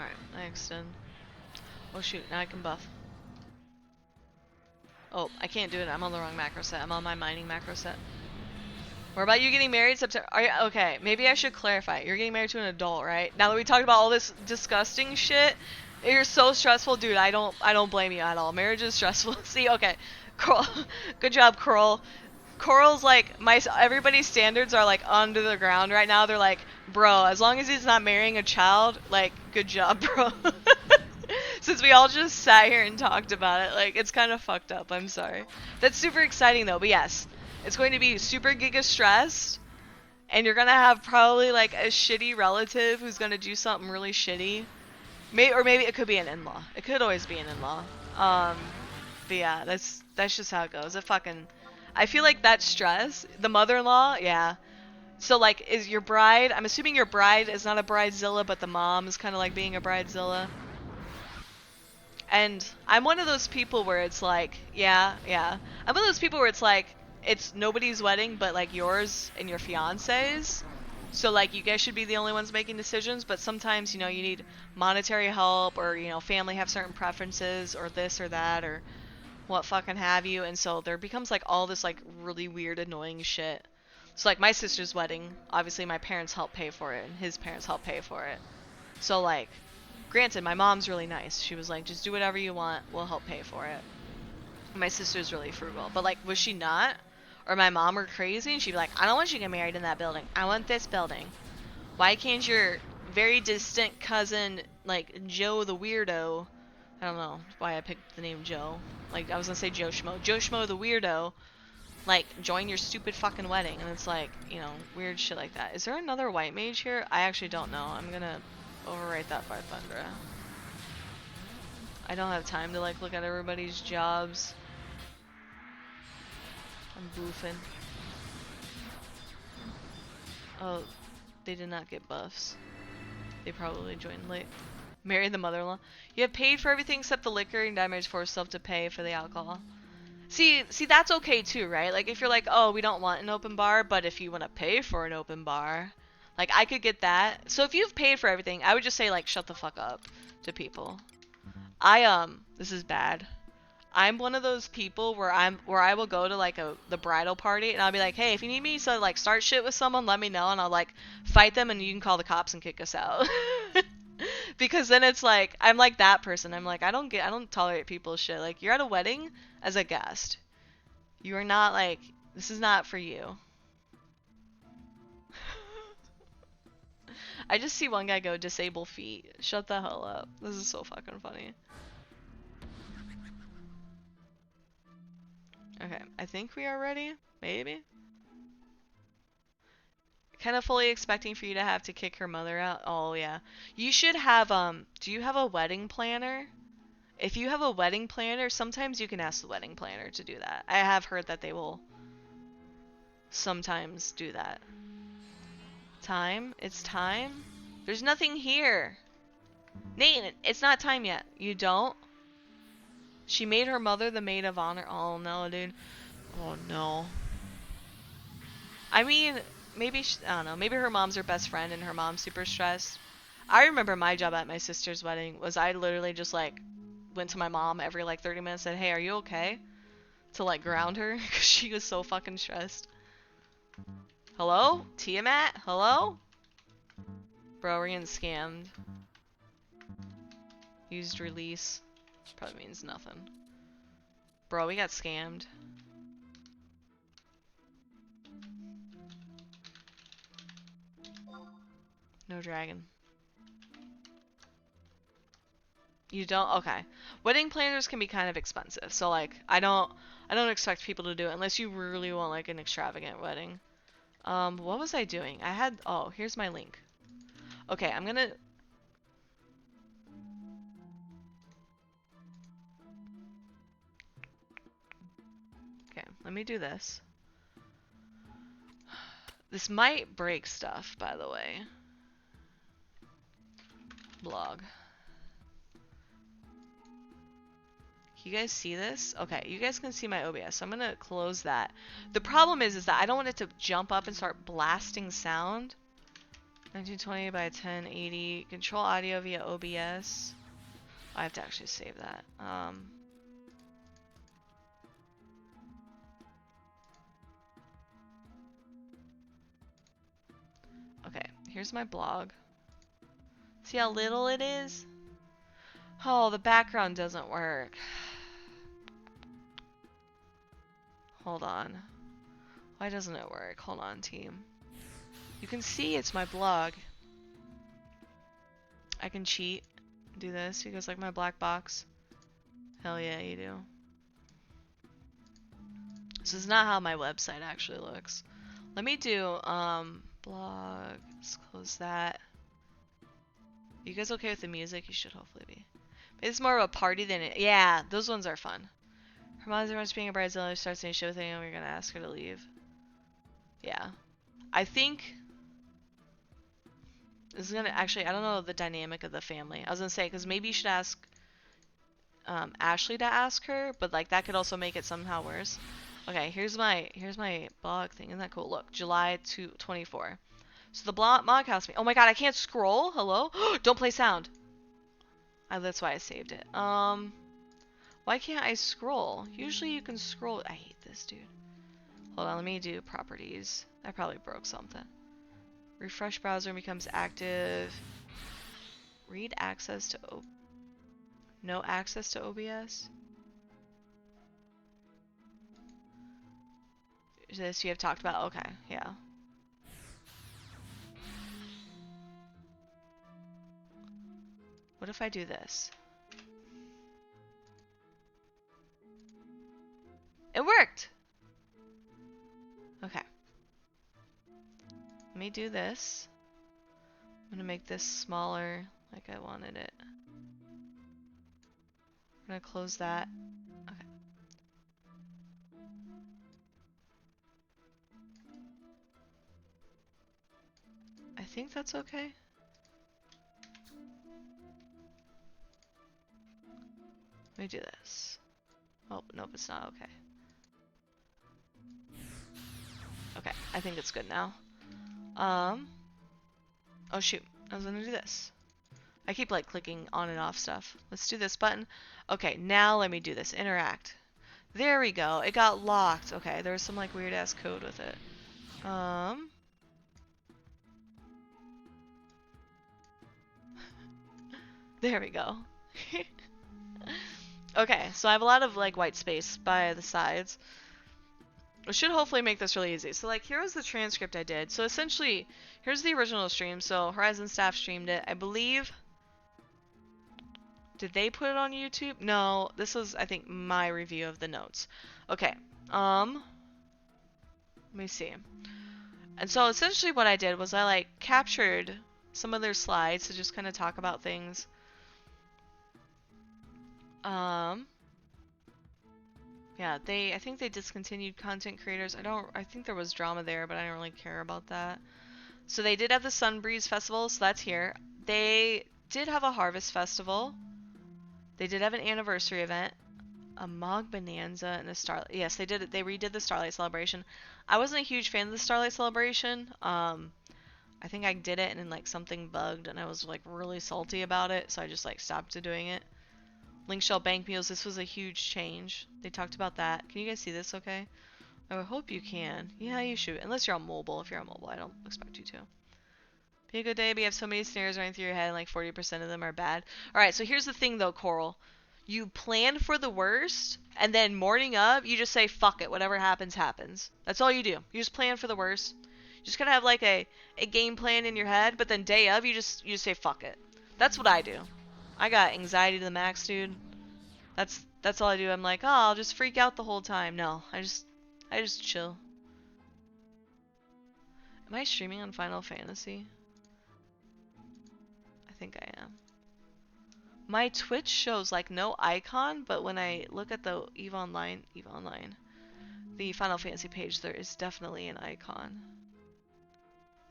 Alright, I extend. Oh shoot, now I can buff. Oh, I can't do it. I'm on the wrong macro set. I'm on my mining macro set. What about you getting married September? Are you, okay, maybe I should clarify. You're getting married to an adult, right? Now that we talked about all this disgusting shit, you're so stressful, dude. I don't blame you at all. Marriage is stressful. See, okay, Coral, good job, Coral. Coral's like everybody's standards are like under the ground right now. They're like, bro, as long as he's not marrying a child, like, good job, bro. Since we all just sat here and talked about it, like, it's kind of fucked up. I'm sorry. That's super exciting though. But yes, it's going to be super giga stressed, and you're gonna have probably like a shitty relative who's gonna do something really shitty. Or maybe it could be an in-law. It could always be an in-law. But yeah, that's just how it goes. I feel like that stress, the mother-in-law, yeah. So like, is your bride? I'm assuming your bride is not a bridezilla, but the mom is kind of like being a bridezilla. And I'm one of those people where it's like, yeah. I'm one of those people where it's like, it's nobody's wedding, but like yours and your fiance's. So like, you guys should be the only ones making decisions, but sometimes, you need monetary help, or, family have certain preferences, or this or that, or what fucking have you, and so there becomes like all this like really weird, annoying shit. So like my sister's wedding, obviously my parents helped pay for it, and his parents helped pay for it. So like, granted, my mom's really nice. She was like, just do whatever you want, we'll help pay for it. My sister's really frugal, but like, was she not? Or my mom were crazy, and she'd be like, I don't want you to get married in that building. I want this building. Why can't your very distant cousin, like Joe the weirdo, I don't know why I picked the name Joe. Like, I was gonna say Joe Schmo. Joe Schmo the weirdo, like, join your stupid fucking wedding. And it's like, weird shit like that. Is there another white mage here? I actually don't know. I'm gonna overwrite that by Thundra. I don't have time to, like, look at everybody's jobs. I'm boofing. Oh, they did not get buffs. They probably joined late. Marry the mother-in-law. You have paid for everything except the liquor, and damage force yourself to pay for the alcohol. See, that's okay too, right? Like, if you're like, oh, we don't want an open bar, but if you want to pay for an open bar, like, I could get that. So if you've paid for everything, I would just say, like, shut the fuck up to people. This is bad. I'm one of those people where I will go to like the bridal party, and I'll be like, hey, if you need me to like start shit with someone, let me know, and I'll like fight them, and you can call the cops and kick us out. Because then it's like, I'm like that person. I'm like, I don't tolerate people's shit. Like, you're at a wedding as a guest. You are not like, this is not for you. I just see one guy go disable feet. Shut the hell up. This is so fucking funny. Okay, I think we are ready. Maybe. Kind of fully expecting for you to have to kick her mother out. Oh, yeah. You should have, do you have a wedding planner? If you have a wedding planner, sometimes you can ask the wedding planner to do that. I have heard that they will sometimes do that. Time? It's time? There's nothing here. Nate, it's not time yet. You don't? She made her mother the maid of honor. Oh, no, dude. Oh, no. I mean, maybe, I don't know, maybe her mom's her best friend and her mom's super stressed. I remember my job at my sister's wedding was I literally just, like, went to my mom every, like, 30 minutes and said, hey, are you okay? To, like, ground her, because she was so fucking stressed. Hello? Tiamat? Hello? Bro, we're getting scammed. Used release. Probably means nothing. Bro, we got scammed. No dragon. You don't? Okay. Wedding planners can be kind of expensive. So like, I don't expect people to do it unless you really want like an extravagant wedding. What was I doing? Oh, here's my link. Okay, I'm gonna Okay, let me do this. This might break stuff, by the way. Blog. Can you guys see this? Okay, you guys can see my OBS, so I'm gonna close that. The problem is that I don't want it to jump up and start blasting sound. 1920 by 1080. Control audio via OBS. I have to actually save that. Okay, here's my blog. See how little it is? Oh, the background doesn't work. Hold on. Why doesn't it work? Hold on, team. You can see it's my blog. I can cheat. Do this because like my black box. Hell yeah, you do. This is not how my website actually looks. Let me do blog. Let's close that. Are you guys okay with the music? You should hopefully be. It's more of a party than it. Yeah, those ones are fun. Her mom's everyone's being a bridezilla. She starts any show thing and we're gonna ask her to leave. Yeah. I think this is gonna actually, I don't know the dynamic of the family. I was gonna say, because maybe you should ask Ashley to ask her, but like that could also make it somehow worse. Okay, here's my blog thing. Isn't that cool? Look, July 24. So the blog has me. Oh my god, I can't scroll. Hello? Don't play sound. That's why I saved it. Why can't I scroll? Usually you can scroll. I hate this, dude. Hold on, let me do properties. I probably broke something. Refresh browser becomes active. Read access to no access to OBS. This you have talked about. Okay, yeah. What if I do this? It worked! Okay. Let me do this. I'm gonna make this smaller like I wanted it. I'm gonna close that. Okay. I think that's okay. Let me do this. Oh, nope, it's not okay. Okay, I think it's good now. Oh shoot, I was gonna do this. I keep like clicking on and off stuff. Let's do this button. Okay, now let me do this. Interact. There we go. It got locked. Okay, there was some like weird ass code with it. There we go. Okay, so I have a lot of like white space by the sides. It should hopefully make this really easy. So like here was the transcript I did. So essentially, here's the original stream. So Horizon staff streamed it. I believe. Did they put it on YouTube? No, this was I think my review of the notes. Okay. Let me see. And so essentially what I did was I like captured some of their slides to just kind of talk about things. Yeah, I think they discontinued content creators. I think there was drama there, but I don't really care about that. So they did have the Sunbreeze Festival, so that's here. They did have a Harvest Festival. They did have an anniversary event, a Mog Bonanza, and a Starlight. Yes, they did it. They redid the Starlight Celebration. I wasn't a huge fan of the Starlight Celebration. I think I did it and then like something bugged and I was like really salty about it, so I just like stopped doing it. Link Shell Bank Mules, this was a huge change. They talked about that. Can you guys see this okay? I hope you can. Yeah, you should. Unless you're on mobile. If you're on mobile, I don't expect you to. Be a good day, but you have so many snares running through your head and like 40% of them are bad. Alright, so here's the thing though, Coral. You plan for the worst, and then morning up, you just say, fuck it, whatever happens, happens. That's all you do. You just plan for the worst. You just gotta have like a game plan in your head, but then day of, you just say, fuck it. That's what I do. I got anxiety to the max, dude. That's all I do. I'm like, oh, I'll just freak out the whole time. No, I just chill. Am I streaming on Final Fantasy? I think I am. My Twitch shows like no icon, but when I look at the EVE Online, the Final Fantasy page, there is definitely an icon.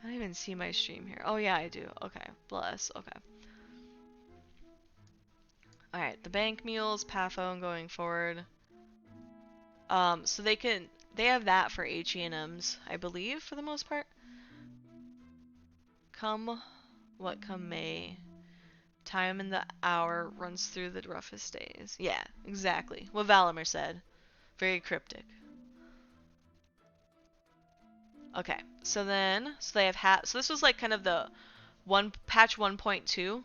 I don't even see my stream here. Oh yeah, I do. Okay, bless. Okay. Alright, the bank mules, Pathone going forward. So they have that for HE&Ms, I believe, for the most part. Come what come may, time in the hour runs through the roughest days. Yeah, exactly. What Valimir said. Very cryptic. Okay, so they have so this was like kind of the patch 1.2.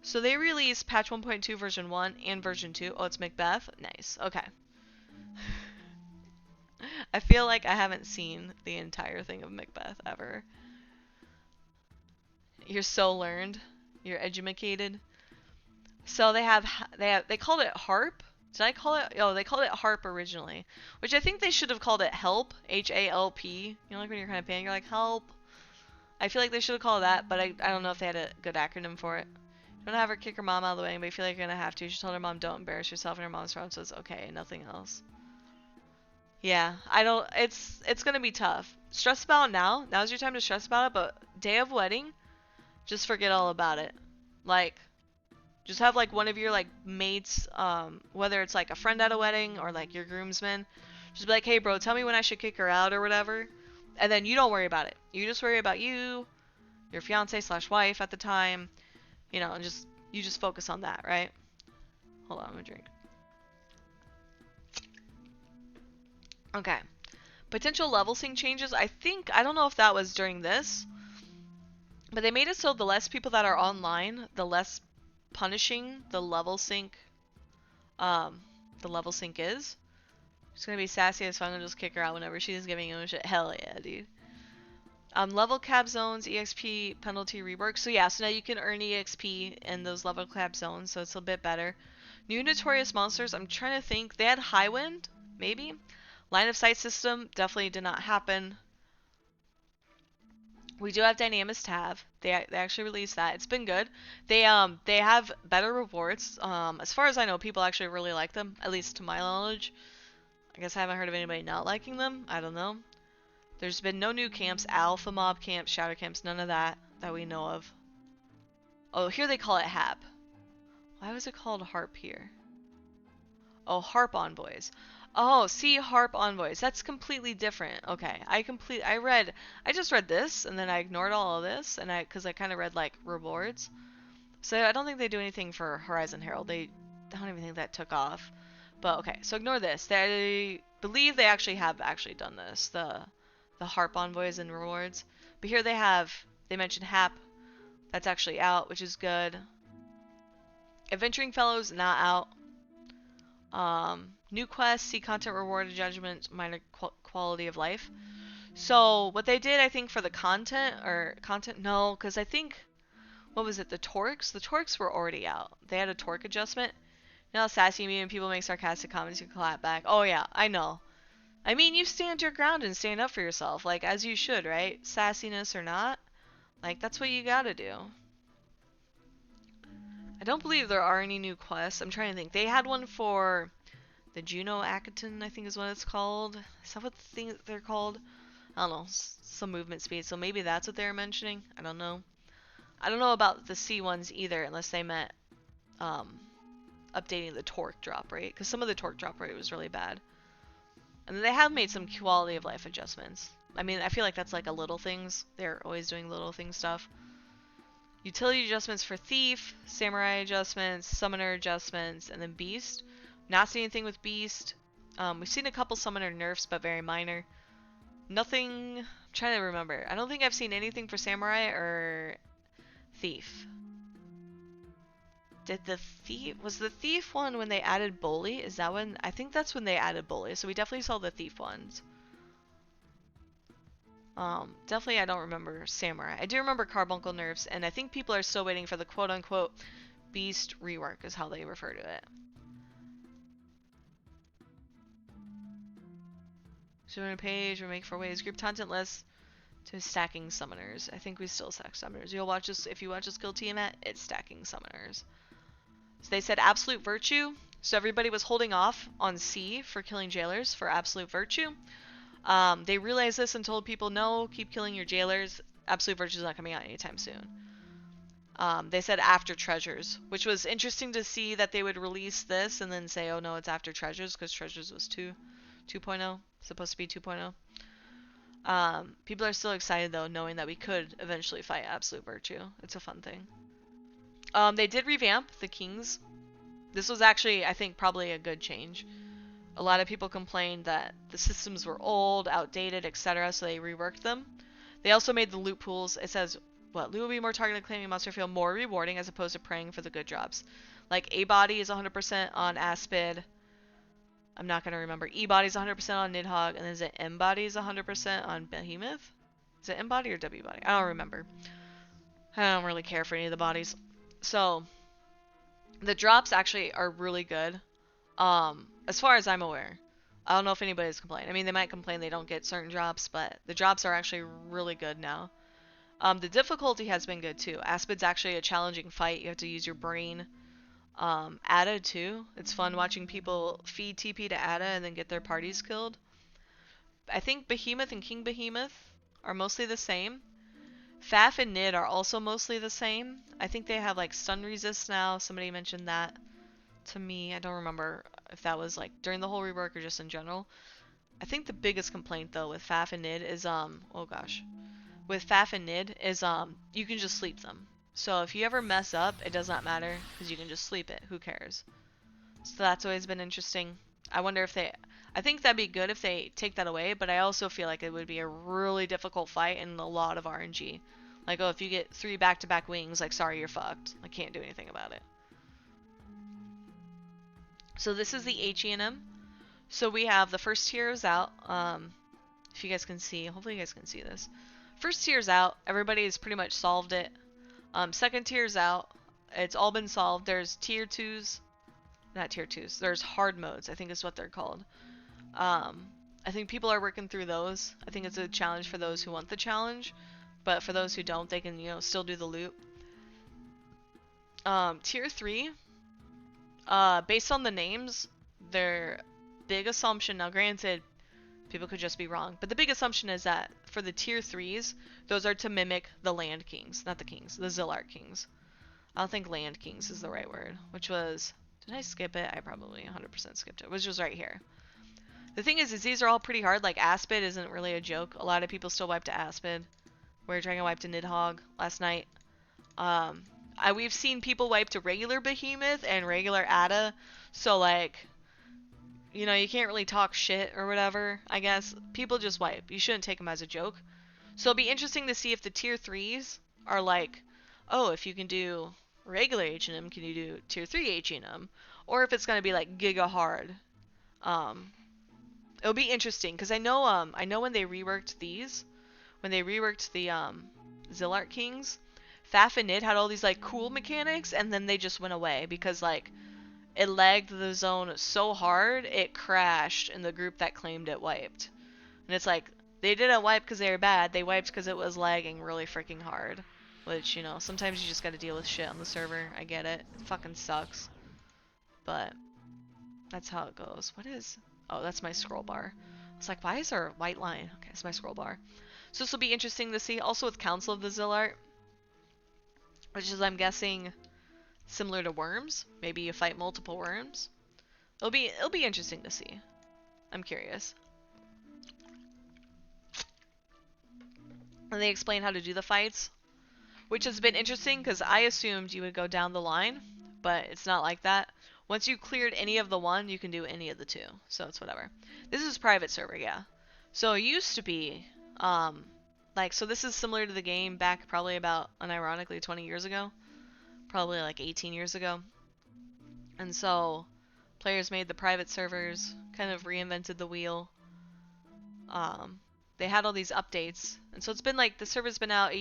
So they released patch 1.2 version 1 and version 2. Oh, it's Macbeth. Nice. Okay. I feel like I haven't seen the entire thing of Macbeth ever. You're so learned. You're educated. So they called it harp. Did I call it? Oh, they called it harp originally, which I think they should have called it help. HALP. You know, like when you're kind of panicking, you're like help. I feel like they should have called that, but I don't know if they had a good acronym for it. You don't have her kick her mom out of the way, but you feel like you're gonna have to. She told her mom, "Don't embarrass yourself," and her mom's phone says, "Okay," nothing else. Yeah, I don't. It's gonna be tough. Stress about it now. Now's your time to stress about it. But day of wedding, just forget all about it. Like, just have like one of your like mates, whether it's like a friend at a wedding or like your groomsman, just be like, "Hey, bro, tell me when I should kick her out or whatever," and then you don't worry about it. You just worry about you, your fiance slash wife at the time, you know, and you just focus on that, right? Hold on, I'm gonna drink. Okay. Potential level sync changes. I don't know if that was during this, but they made it so the less people that are online, the less punishing um, the level sync is. She's gonna be sassy as fun and just kick her out whenever she's giving you a shit. Hell yeah, dude. Level cap zones, EXP penalty rework. So yeah, so now you can earn EXP in those level cap zones, so it's a bit better. New notorious monsters. I'm trying to think. They had high wind, maybe. Line of sight system definitely did not happen. We do have Dynamis Tab. They actually released that. It's been good. They have better rewards. As far as I know, people actually really like them, at least to my knowledge. I guess I haven't heard of anybody not liking them. I don't know. There's been no new camps, alpha mob camps, shadow camps, none of that we know of. Oh, here they call it HAP. Why was it called Harp here? Oh, Harp Envoys. Oh, see, Harp Envoys. That's completely different. Okay, I just read this, and then I ignored all of this, and because I kind of read, like, rewards. So I don't think they do anything for Horizon Herald. I don't even think that took off. But, okay, so ignore this. They believe they actually have done this, the Harp Envoys and rewards. But here they mentioned HAP. That's actually out, which is good. Adventuring Fellows, not out. New quests, see content, reward, judgment, minor quality of life. So what they did, I think, for the no, because I think, what was it, the torques? The torques were already out. They had a torque adjustment. You know how sassy me and people make sarcastic comments, you clap back. Oh yeah, I know. I mean, you stand your ground and stand up for yourself, like, as you should, right? Sassiness or not. Like, that's what you gotta do. I don't believe there are any new quests. I'm trying to think. They had one for the Juno Akaton, I think is what it's called. Is that what they're called? I don't know. Some movement speed. So maybe that's what they were mentioning. I don't know. I don't know about the C ones either, unless they meant updating the torque drop rate. Because some of the torque drop rate was really bad. And they have made some quality of life adjustments. I mean, I feel like that's like a little things. They're always doing little thing stuff. Utility adjustments for Thief, Samurai adjustments, Summoner adjustments, and then Beast. Not seeing anything with Beast. We've seen a couple Summoner nerfs, but very minor. Nothing... I'm trying to remember. I don't think I've seen anything for Samurai or Thief. Was the Thief one when they added Bully? Is that when? I think that's when they added Bully, so we definitely saw the Thief ones. Definitely I don't remember Samurai. I do remember Carbuncle nerfs, and I think people are still waiting for the quote-unquote Beast rework, is how they refer to it. Summoner page, we make 4 ways. Group content list to stacking summoners. I think we still stack summoners. You'll watch this, if you watch this guild TMAT, it's stacking summoners. So they said absolute virtue. So everybody was holding off on C for killing jailers for absolute virtue. They realized this and told people, no, keep killing your jailers. Absolute Virtue is not coming out anytime soon. They said after Treasures, which was interesting to see that they would release this and then say, oh no, it's after Treasures, because Treasures was 2.0, supposed to be 2.0. People are still excited though, knowing that we could eventually fight Absolute Virtue. It's a fun thing. They did revamp the Kings. This was actually, I think, probably a good change. A lot of people complained that the systems were old, outdated, etc., so they reworked them. They also made the loot pools. It says, what, loot will be more targeted, claiming monster feel more rewarding as opposed to praying for the good drops. Like A-Body is 100% on Aspid. I'm not going to remember. E-Body is 100% on Nidhogg, and then is it M-Body is 100% on Behemoth? Is it M-Body or W-Body? I don't remember. I don't really care for any of the bodies. So, the drops actually are really good. As far as I'm aware. I don't know if anybody's complained. I mean, they might complain they don't get certain drops, but the drops are actually really good now. The difficulty has been good too. Aspid's actually a challenging fight. You have to use your brain. Ada too. It's fun watching people feed TP to Ada and then get their parties killed. I think Behemoth and King Behemoth are mostly the same. Faf and Nid are also mostly the same. I think they have like stun resist now. Somebody mentioned that to me. I don't remember if that was like during the whole rework or just in general. I think the biggest complaint though with Faf and Nid is oh gosh. With Faf and Nid is you can just sleep them. So if you ever mess up, it does not matter because you can just sleep it. Who cares? So that's always been interesting. I wonder if I think that'd be good if they take that away, but I also feel like it would be a really difficult fight and a lot of RNG. Like, oh, if you get 3 back-to-back wings, like, sorry, you're fucked. I can't do anything about it. So this is the HE&M. So we have the first tier is out. If you guys can see, hopefully you guys can see this. First tier's out. Everybody's pretty much solved it. Second tier's out. It's all been solved. There's tier 2s. Not tier 2s. There's hard modes, I think is what they're called. I think people are working through those. I think it's a challenge for those who want the challenge. But for those who don't, they can, still do the loot. Tier 3. Based on the names, their big assumption, now granted, people could just be wrong, but the big assumption is that for the tier 3s, those are to mimic the land kings, not the kings, the Zilart kings. I don't think land kings is the right word, which was, did I skip it? I probably 100% skipped it, which was right here. The thing is these are all pretty hard, like Aspid isn't really a joke. A lot of people still wipe to Aspid. We were trying to wipe to Nidhogg last night. We've seen people wipe to regular Behemoth and regular Ada, so like, you can't really talk shit or whatever, I guess. People just wipe. You shouldn't take them as a joke. So it'll be interesting to see if the tier 3s are like, oh, if you can do regular H&M, can you do tier 3 H&M? Or if it's going to be like giga hard. It'll be interesting, because I know when they reworked these, when they reworked the Zilart Kings, Faf and Nid had all these like cool mechanics, and then they just went away because like it lagged the zone so hard it crashed, and the group that claimed it wiped. And it's like they didn't wipe because they were bad; they wiped because it was lagging really freaking hard. Which sometimes you just got to deal with shit on the server. I get it; it fucking sucks, but that's how it goes. What is? Oh, that's my scroll bar. It's like, why is there a white line? Okay, it's my scroll bar. So this will be interesting to see. Also with Council of the Zilart, which is, I'm guessing, similar to worms. Maybe you fight multiple worms. It'll be interesting to see. I'm curious. And they explain how to do the fights, which has been interesting because I assumed you would go down the line, but it's not like that. Once you cleared any of the one, you can do any of the two. So it's whatever. This is private server, yeah. So it used to be, so this is similar to the game back probably about, unironically, 20 years ago. Probably like 18 years ago. And so players made the private servers, kind of reinvented the wheel. They had all these updates. And so it's been like, the server's been out a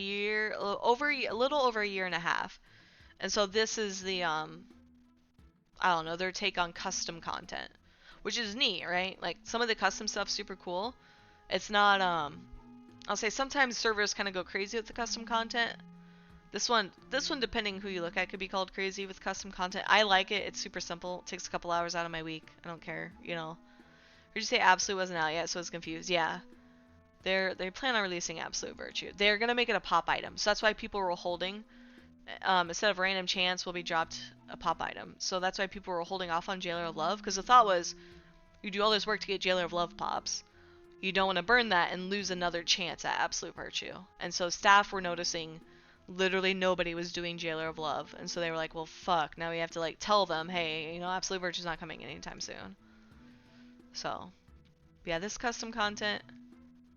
little over a year and a half. And so this is the, I don't know, their take on custom content, which is neat, right? Like some of the custom stuff's super cool. It's not, I'll say sometimes servers kind of go crazy with the custom content. This one, depending who you look at, could be called crazy with custom content. I like it. It's super simple. It takes a couple hours out of my week. I don't care, Or did you say Absolute wasn't out yet, so I was confused. Yeah. They plan on releasing Absolute Virtue. They're going to make it a pop item. So that's why people were holding. Instead of random chance will be dropped a pop item. So that's why people were holding off on Jailer of Love. Because the thought was, you do all this work to get Jailer of Love pops. you don't want to burn that and lose another chance at absolute virtue. And so staff were noticing literally nobody was doing Jailer of Love. And so they were like, well, fuck, now we have to like tell them, hey, you know, absolute virtue's not coming anytime soon. So, yeah, this custom content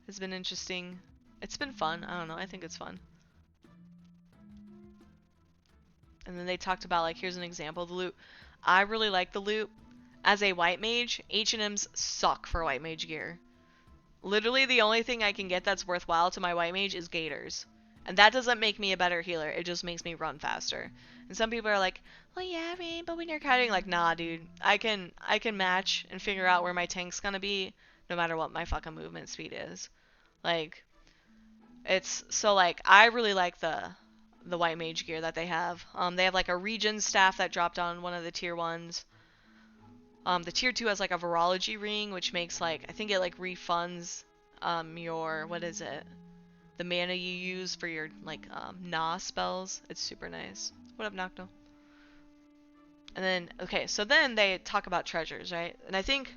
has been interesting. It's been fun. I don't know. I think it's fun. And then they talked about, like, here's an example of the loot. I really like the loot. As a white mage, H&Ms suck for white mage gear. Literally, the only thing I can get that's worthwhile to my white mage is gaiters. And that doesn't make me a better healer. It just makes me run faster. And some people are like, well, yeah, Rain, but when you're crowding, like, nah, dude. I can match and figure out where my tank's gonna be no matter what my fucking movement speed is. Like, it's so, like, I really like the white mage gear that they have. They have like a regen staff that dropped on one of the tier 1s. The tier 2 has like a virology ring, which makes like, I think it like refunds your, what is it? The mana you use for your like Na spells. It's super nice. What up, Nocto? And then, okay, so then they talk about treasures, right? And I think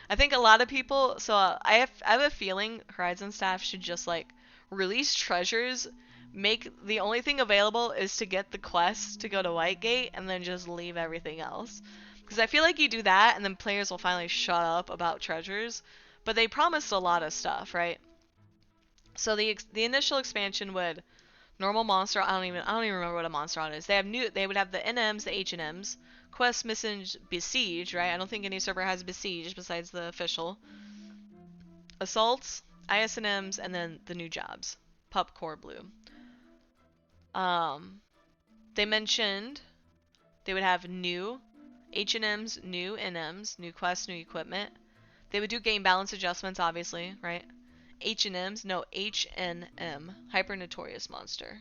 a lot of people, so I have a feeling Horizon staff should just like release treasures, make the only thing available is to get the quest to go to Whitegate, and then just leave everything else. Because I feel like you do that, and then players will finally shut up about treasures. But they promised a lot of stuff, right? So the initial expansion would normal monster. I don't even remember what a monster is. They would have the NMs, the H&Ms, quest mission besiege, right? I don't think any server has besiege besides the official. Assaults, ISNMs, and then the new jobs. Pup Core Blue. They mentioned they would have new H&Ms, new NMs, new quests, new equipment. They would do game balance adjustments, obviously, right? H&Ms, no, HNM, Hyper Notorious Monster.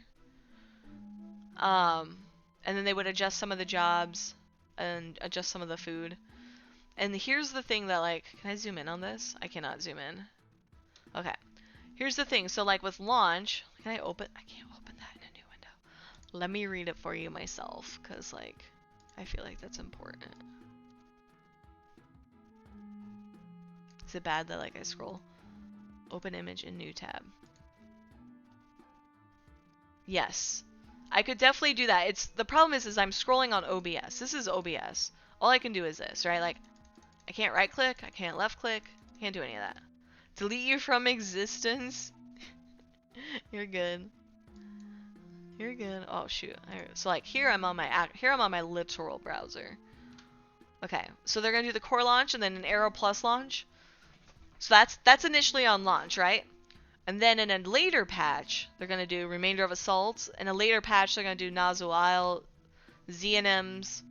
And then they would adjust some of the jobs and adjust some of the food. And here's the thing that, like, can I zoom in on this? I cannot zoom in. Okay. Here's the thing. So, like, with launch, can I open? I can't open that in a new window. Let me read it for you myself, because, like, I feel like that's important. Is it bad that, like, I scroll? Open image in new tab. Yes. I could definitely do that. The problem is I'm scrolling on OBS. This is OBS. All I can do is this, right? Like, I can't right click, I can't left click, can't do any of that. Delete you from existence? You're good. You're good. Oh shoot. So like here I'm on my literal browser. Okay, so they're gonna do the core launch and then an Arrow Plus launch. So that's initially on launch, right? And then in a later patch, they're gonna do Remainder of Assaults. In a later patch, they're gonna do Nazu Isle, ZNMs.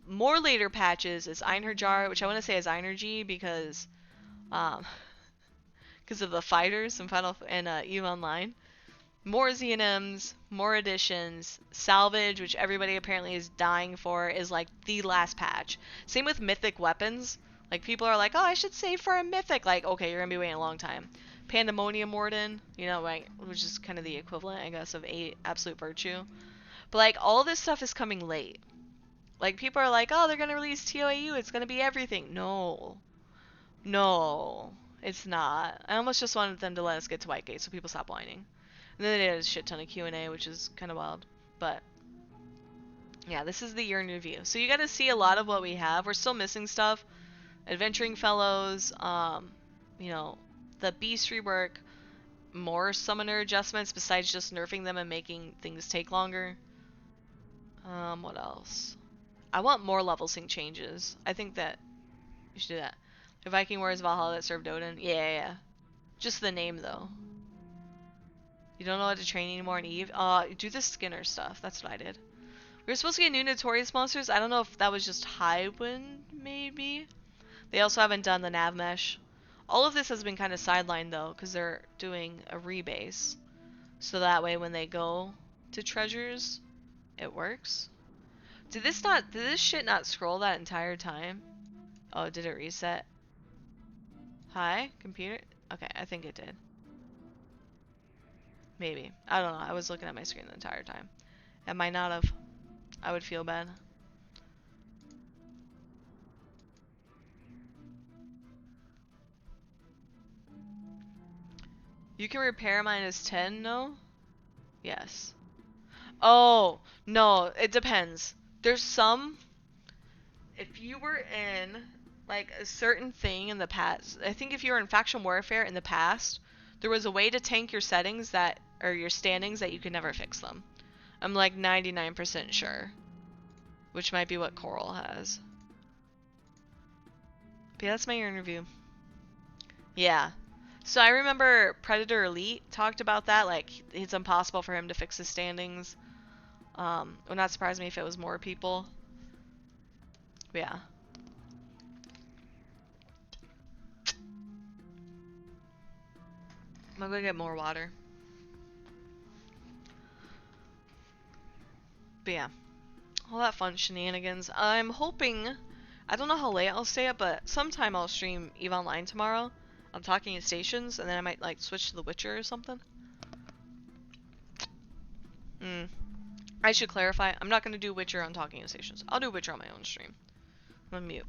More later patches is Einherjar, which I want to say is Einergy because of the fighters and EVE Online. More ZNMs, more additions, Salvage, which everybody apparently is dying for, is like the last patch. Same with Mythic Weapons. Like, people are like, oh, I should save for a Mythic. Like, okay, you're gonna be waiting a long time. Pandemonium Warden, you know, like, which is kind of the equivalent, I guess, of Absolute Virtue. But, like, all this stuff is coming late. Like, people are like, oh, they're gonna release TOAU, it's gonna be everything. No. No. It's not. I almost just wanted them to let us get to Whitegate so people stop whining. And then they did a shit ton of Q&A, which is kind of wild. But, yeah, this is the year in review. So you got to see a lot of what we have. We're still missing stuff. Adventuring Fellows, you know, the Beast rework, more summoner adjustments besides just nerfing them and making things take longer. What else? I want more level sync changes. I think that you should do that. The Viking Wars Valhalla that served Odin. Yeah. Just the name, though. You don't know how to train anymore in EVE? Do the Skinner stuff. That's what I did. We were supposed to get new Notorious monsters. I don't know if that was just Highwind, maybe? They also haven't done the nav mesh. All of this has been kind of sidelined, though, because they're doing a rebase. So that way, when they go to treasures, it works. Did this shit not scroll that entire time? Oh, did it reset? Hi, computer? Okay, I think it did. Maybe. I don't know. I was looking at my screen the entire time. It might not have. I would feel bad. You can repair -10, no? Yes. Oh, no, it depends. There's some, if you were in, like, a certain thing in the past, I think if you were in faction warfare in the past, there was a way to tank your settings that, or your standings that you could never fix them. I'm like 99% sure. Which might be what Coral has. But yeah, that's my interview. Yeah. So I remember Predator Elite talked about that, like, it's impossible for him to fix his standings. Would not surprise me if it was more people. But yeah. I'm gonna go get more water. But yeah. All that fun shenanigans. I'm hoping, I don't know how late I'll stay up, but sometime I'll stream EVE Online tomorrow. I'm talking to stations, and then I might, like, switch to The Witcher or something. I should clarify, I'm not going to do Witcher on talking to stations. I'll do Witcher on my own stream. I'm gonna mute.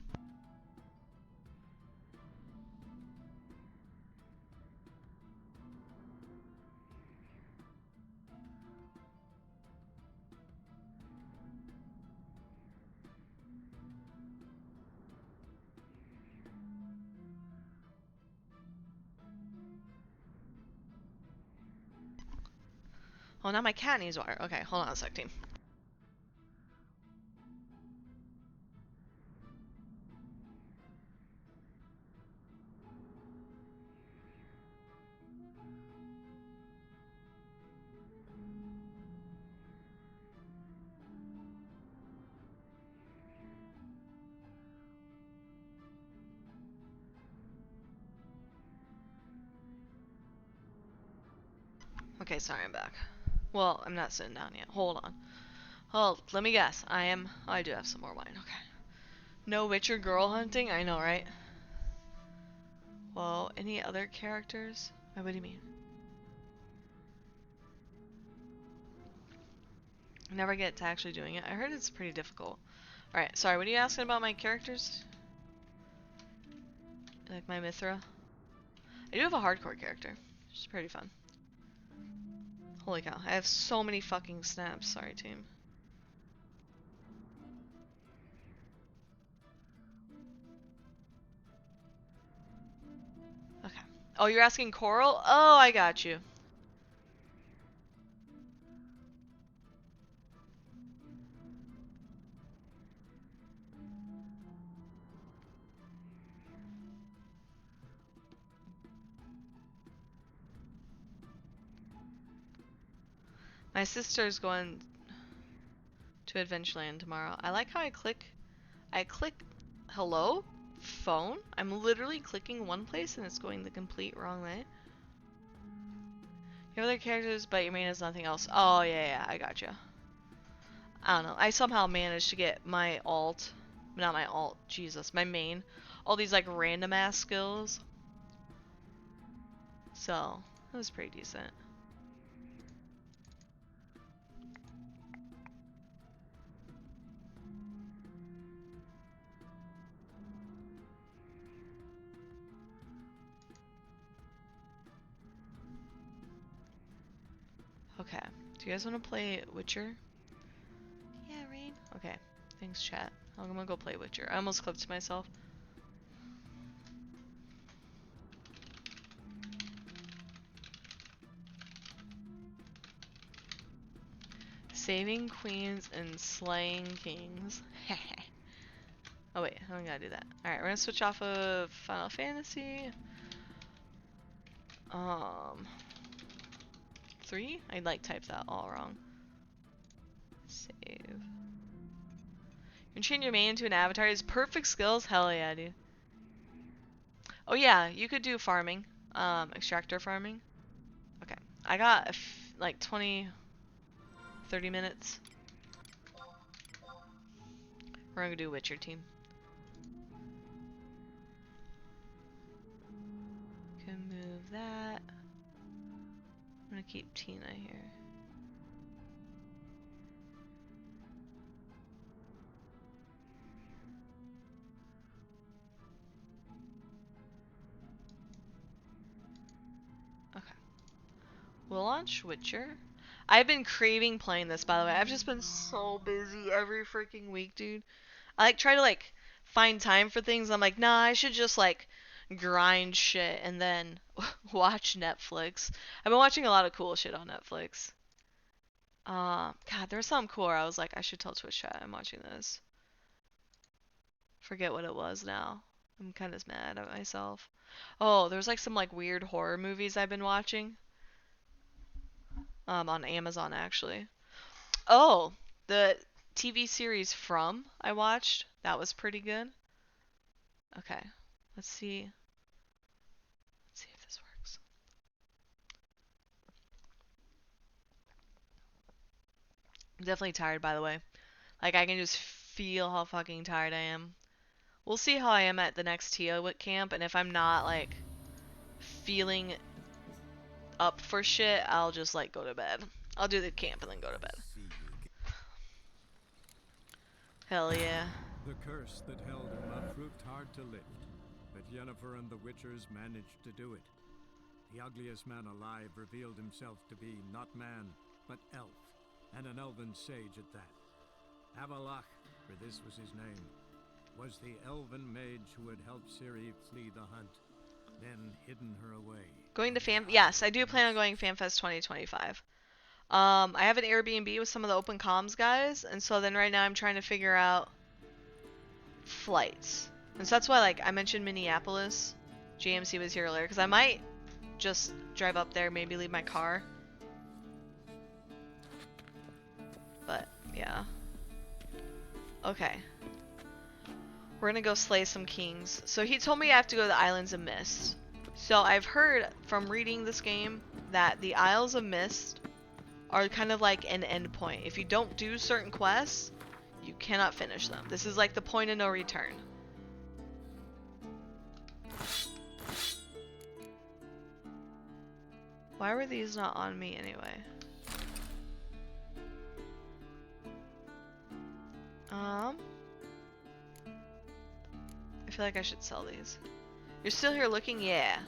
Oh, now my cat needs water. Okay, hold on a sec, team. Okay, sorry, I'm back. Well, I'm not sitting down yet. Hold on. Oh, let me guess. I do have some more wine. Okay. No Witcher girl hunting? I know, right? Well, any other characters? What do you mean? I never get to actually doing it. I heard it's pretty difficult. Alright, sorry, what are you asking about my characters? Like my Mithra? I do have a hardcore character, which is pretty fun. Holy cow, I have so many fucking snaps. Sorry, team. Okay. Oh, you're asking Coral? Oh, I got you. My sister's going to Adventureland tomorrow. I like how I click hello? Phone? I'm literally clicking one place and it's going the complete wrong way. You have other characters, but your main is nothing else. Oh, yeah, I gotcha. I don't know. I somehow managed to get my alt, not my alt, Jesus, my main, all these like random ass skills. So, it was pretty decent. Okay. Do you guys want to play Witcher? Yeah, Rain. Okay. Thanks, chat. I'm gonna go play Witcher. I almost clipped myself. Saving queens and slaying kings. Oh wait, I don't gotta do that. Alright, we're gonna switch off of Final Fantasy. 3? I like typed that all wrong. Save. You can change your main into an avatar. Is perfect skills? Hell yeah, dude. Oh yeah, you could do farming. Extractor farming. Okay. I got like 20, 30 minutes. We're gonna do Witcher team. Can move that. I'm gonna keep Tina here. Okay. We'll launch Witcher. I've been craving playing this, by the way. I've just been so busy every freaking week, dude. I like try to like find time for things. I'm like, nah, I should just like grind shit and then watch Netflix. I've been watching a lot of cool shit on Netflix. God, there was something cool where I was like, I should tell Twitch chat I'm watching this. Forget what it was now. I'm kind of mad at myself. Oh, there's like some like weird horror movies I've been watching. On Amazon actually. Oh, the TV series From I watched. That was pretty good. Okay, let's see. Let's see if this works. I'm definitely tired, by the way. Like I can just feel how fucking tired I am. We'll see how I am at the next TIA camp, and if I'm not like feeling up for shit, I'll just like go to bed. I'll do the camp and then go to bed. Hell yeah. The curse that held Uma proved hard to lift, but Yennefer and the Witchers managed to do it. The ugliest man alive revealed himself to be not man, but elf, and an elven sage at that. Avalach, for this was his name, was the elven mage who had helped Ciri flee the hunt, then hidden her away. Going to Fan... Yes, I do plan on going FanFest 2025. I have an Airbnb with some of the open comms guys, and so then right now I'm trying to figure out flights. And so that's why, like, I mentioned Minneapolis. GMC was here earlier, because I might just drive up there, maybe leave my car. But, yeah. Okay. We're gonna go slay some kings. So he told me I have to go to the Islands of Mist. So I've heard from reading this game that the Isles of Mist are kind of like an end point. If you don't do certain quests, you cannot finish them. This is like the point of no return. Why were these not on me anyway? I feel like I should sell these. You're still here looking? Yeah.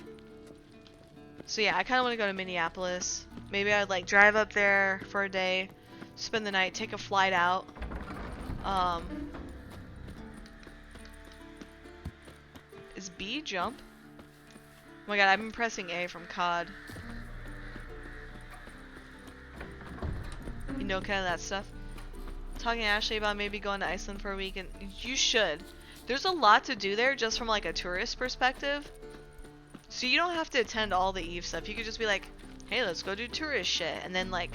So yeah, I kind of want to go to Minneapolis. Maybe I'd like drive up there for a day, spend the night, take a flight out. Is B jump? Oh my god, I've been pressing A from COD. You know, kind of that stuff. Talking to Ashley about maybe going to Iceland for a week, and you should. There's a lot to do there just from like a tourist perspective. So you don't have to attend all the Eve stuff. You could just be like, hey, let's go do tourist shit, and then like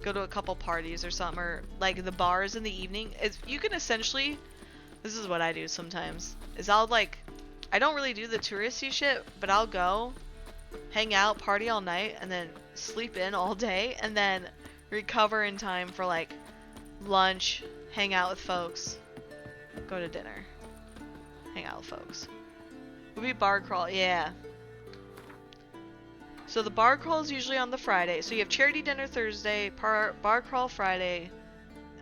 go to a couple parties or something, or like the bars in the evening. You can essentially, this is what I do sometimes, is I'll like, I don't really do the touristy shit, but I'll go, hang out, party all night, and then sleep in all day, and then recover in time for like lunch, hang out with folks, go to dinner, hang out with folks. Would be bar crawl, yeah. So the bar crawl is usually on the Friday. So you have charity dinner Thursday, bar crawl Friday,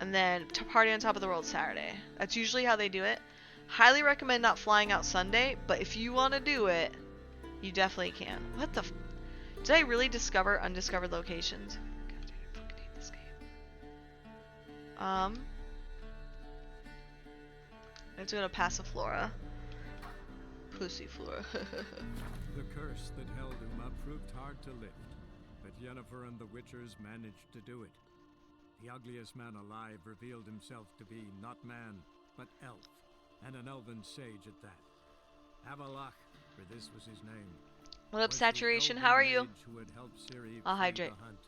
and then party on top of the world Saturday. That's usually how they do it. Highly recommend not flying out Sunday, but if you want to do it, you definitely can. What the did I really discover undiscovered locations? God, dude, I fucking hate this game. I have to go to Passiflora. Pussyflora. The curse that held Uma proved hard to lift, but Yennefer and the Witchers managed to do it. The ugliest man alive revealed himself to be not man, but elf, and an elven sage at that. Avalach, for this was his name. What up, Saturation? How are you? Who had helped Ciri I'll flee hydrate. the hunt,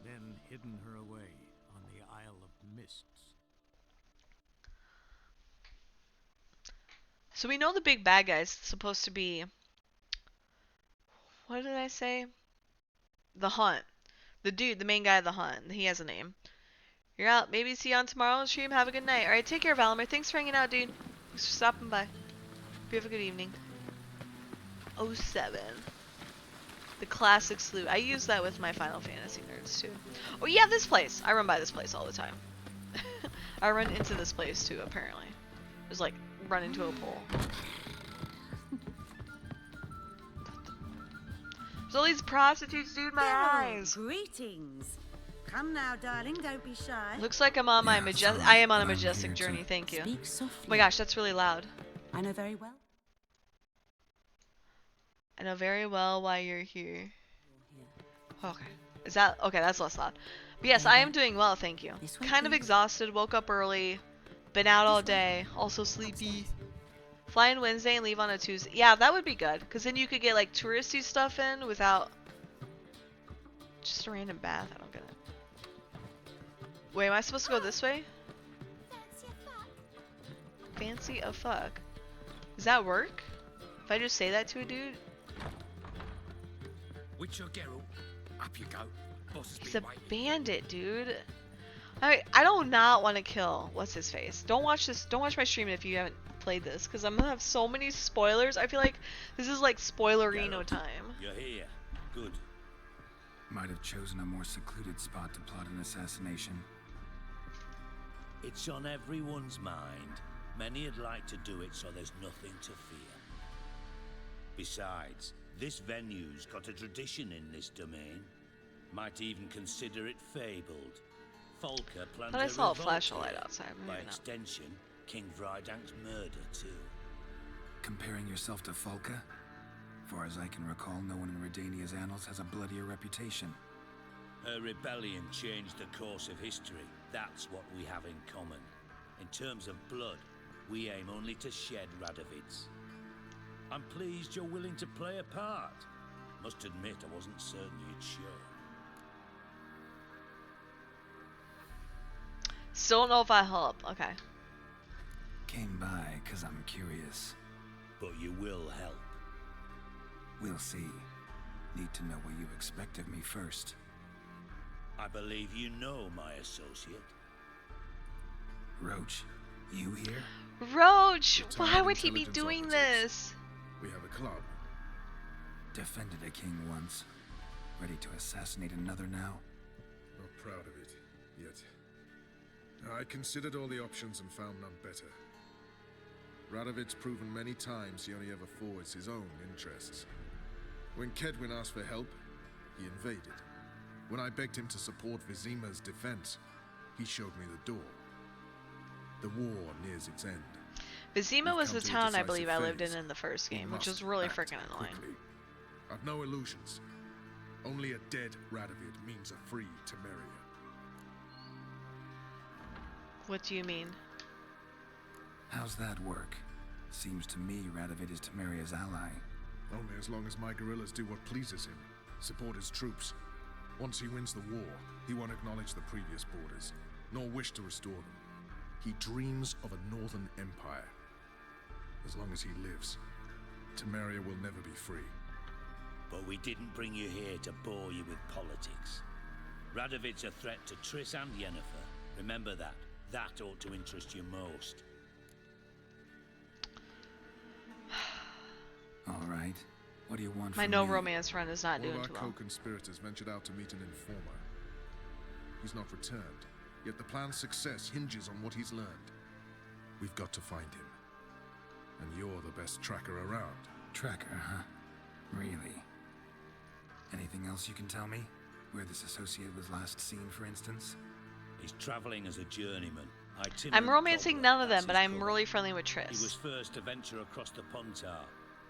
then hidden her away on the Isle of Mists. So we know the big bad guy's supposed to be... What did I say? The Hunt. The dude, the main guy of the Hunt. He has a name. You're out. Maybe see you on tomorrow's stream. Have a good night. Alright, take care, Valamir. Thanks for hanging out, dude. Thanks for stopping by. Hope you have a good evening. 07. The classic slough. I use that with my Final Fantasy nerds, too. Oh, yeah, this place. I run by this place all the time. I run into this place, too, apparently. Just, like, run into a pole. There's all these prostitutes, dude, my eyes. Greetings. Come now, darling, don't be shy. Looks like I'm on my majestic. I am on a majestic journey. Thank you. Speak Oh softly. my gosh, that's really loud. I know very well. I know very well why you're here. Okay. Is that okay? That's less loud. But yes, I am doing well, thank you. Kind of exhausted. Woke up early. Been out all day. Also sleepy. Flying Wednesday and leave on a Tuesday. Yeah, that would be good. Because then you could get like touristy stuff in without just a random bath. I don't get it. Wait, am I supposed to go this way? Fancy a fuck. Does that work? If I just say that to a dude? Witcher Geralt, up you go. Boss has He's been a waiting. bandit, dude. I do not want to kill what's his face. Don't watch this. Don't watch my stream if you haven't played this, because I'm gonna have so many spoilers. I feel like this is like spoilerino Geralt, time. You're here. Good. Might have chosen a more secluded spot to plot an assassination. It's on everyone's mind. Many would like to do it, so there's nothing to fear. Besides, this venue's got a tradition in this domain. Might even consider it fabled. Folker planned Thought I a saw a revolt flashlight here. outside. By Maybe not. extension, King Vrydank's murder too. Comparing yourself to Folka? Far as I can recall, no one in Redania's annals has a bloodier reputation. Her rebellion changed the course of history. That's what we have in common. In terms of blood, we aim only to shed Radovid's. I'm pleased you're willing to play a part. Must admit, I wasn't certain you'd show. Still don't know if I help. Okay. Came by because I'm curious. But you will help. We'll see. Need to know what you expect of me first. I believe you know my associate. Roach, you here? Roach! Retired Why would he be intelligence doing operatives. this? We have a club. Defended a king once. Ready to assassinate another now? Not proud of it, yet. I considered all the options and found none better. Radovid's proven many times he only ever forwards his own interests. When Kedwin asked for help, he invaded. When I begged him to support Vizima's defense, he showed me the door. The war nears its end. Vizima We've was come the to a town I decisive believe I lived phase. in the first We game, which must was really act freaking annoying. quickly. I've no illusions. Only a dead Radovid means a free Temeria. What do you mean? How's that work? Seems to me Radovid is Temeria's ally. Only as long as my guerrillas do what pleases him, support his troops. Once he wins the war, he won't acknowledge the previous borders, nor wish to restore them. He dreams of a northern empire. As long as he lives, Temeria will never be free. But we didn't bring you here to bore you with politics. Radovid's a threat to Triss and Yennefer. Remember that. That ought to interest you most. All right. What do you want My from no me? romance run is not All doing of our too well. co-conspirators ventured out to meet an informer. He's not returned, yet the plan's success hinges on what he's learned. We've got to find him. And you're the best tracker around. Tracker, huh? Really? Anything else you can tell me? Where this associate was last seen, for instance? He's traveling as a journeyman. I'm romancing none of them, That's but his I'm cover. really friendly with He was Triss. first to venture across the Pontar.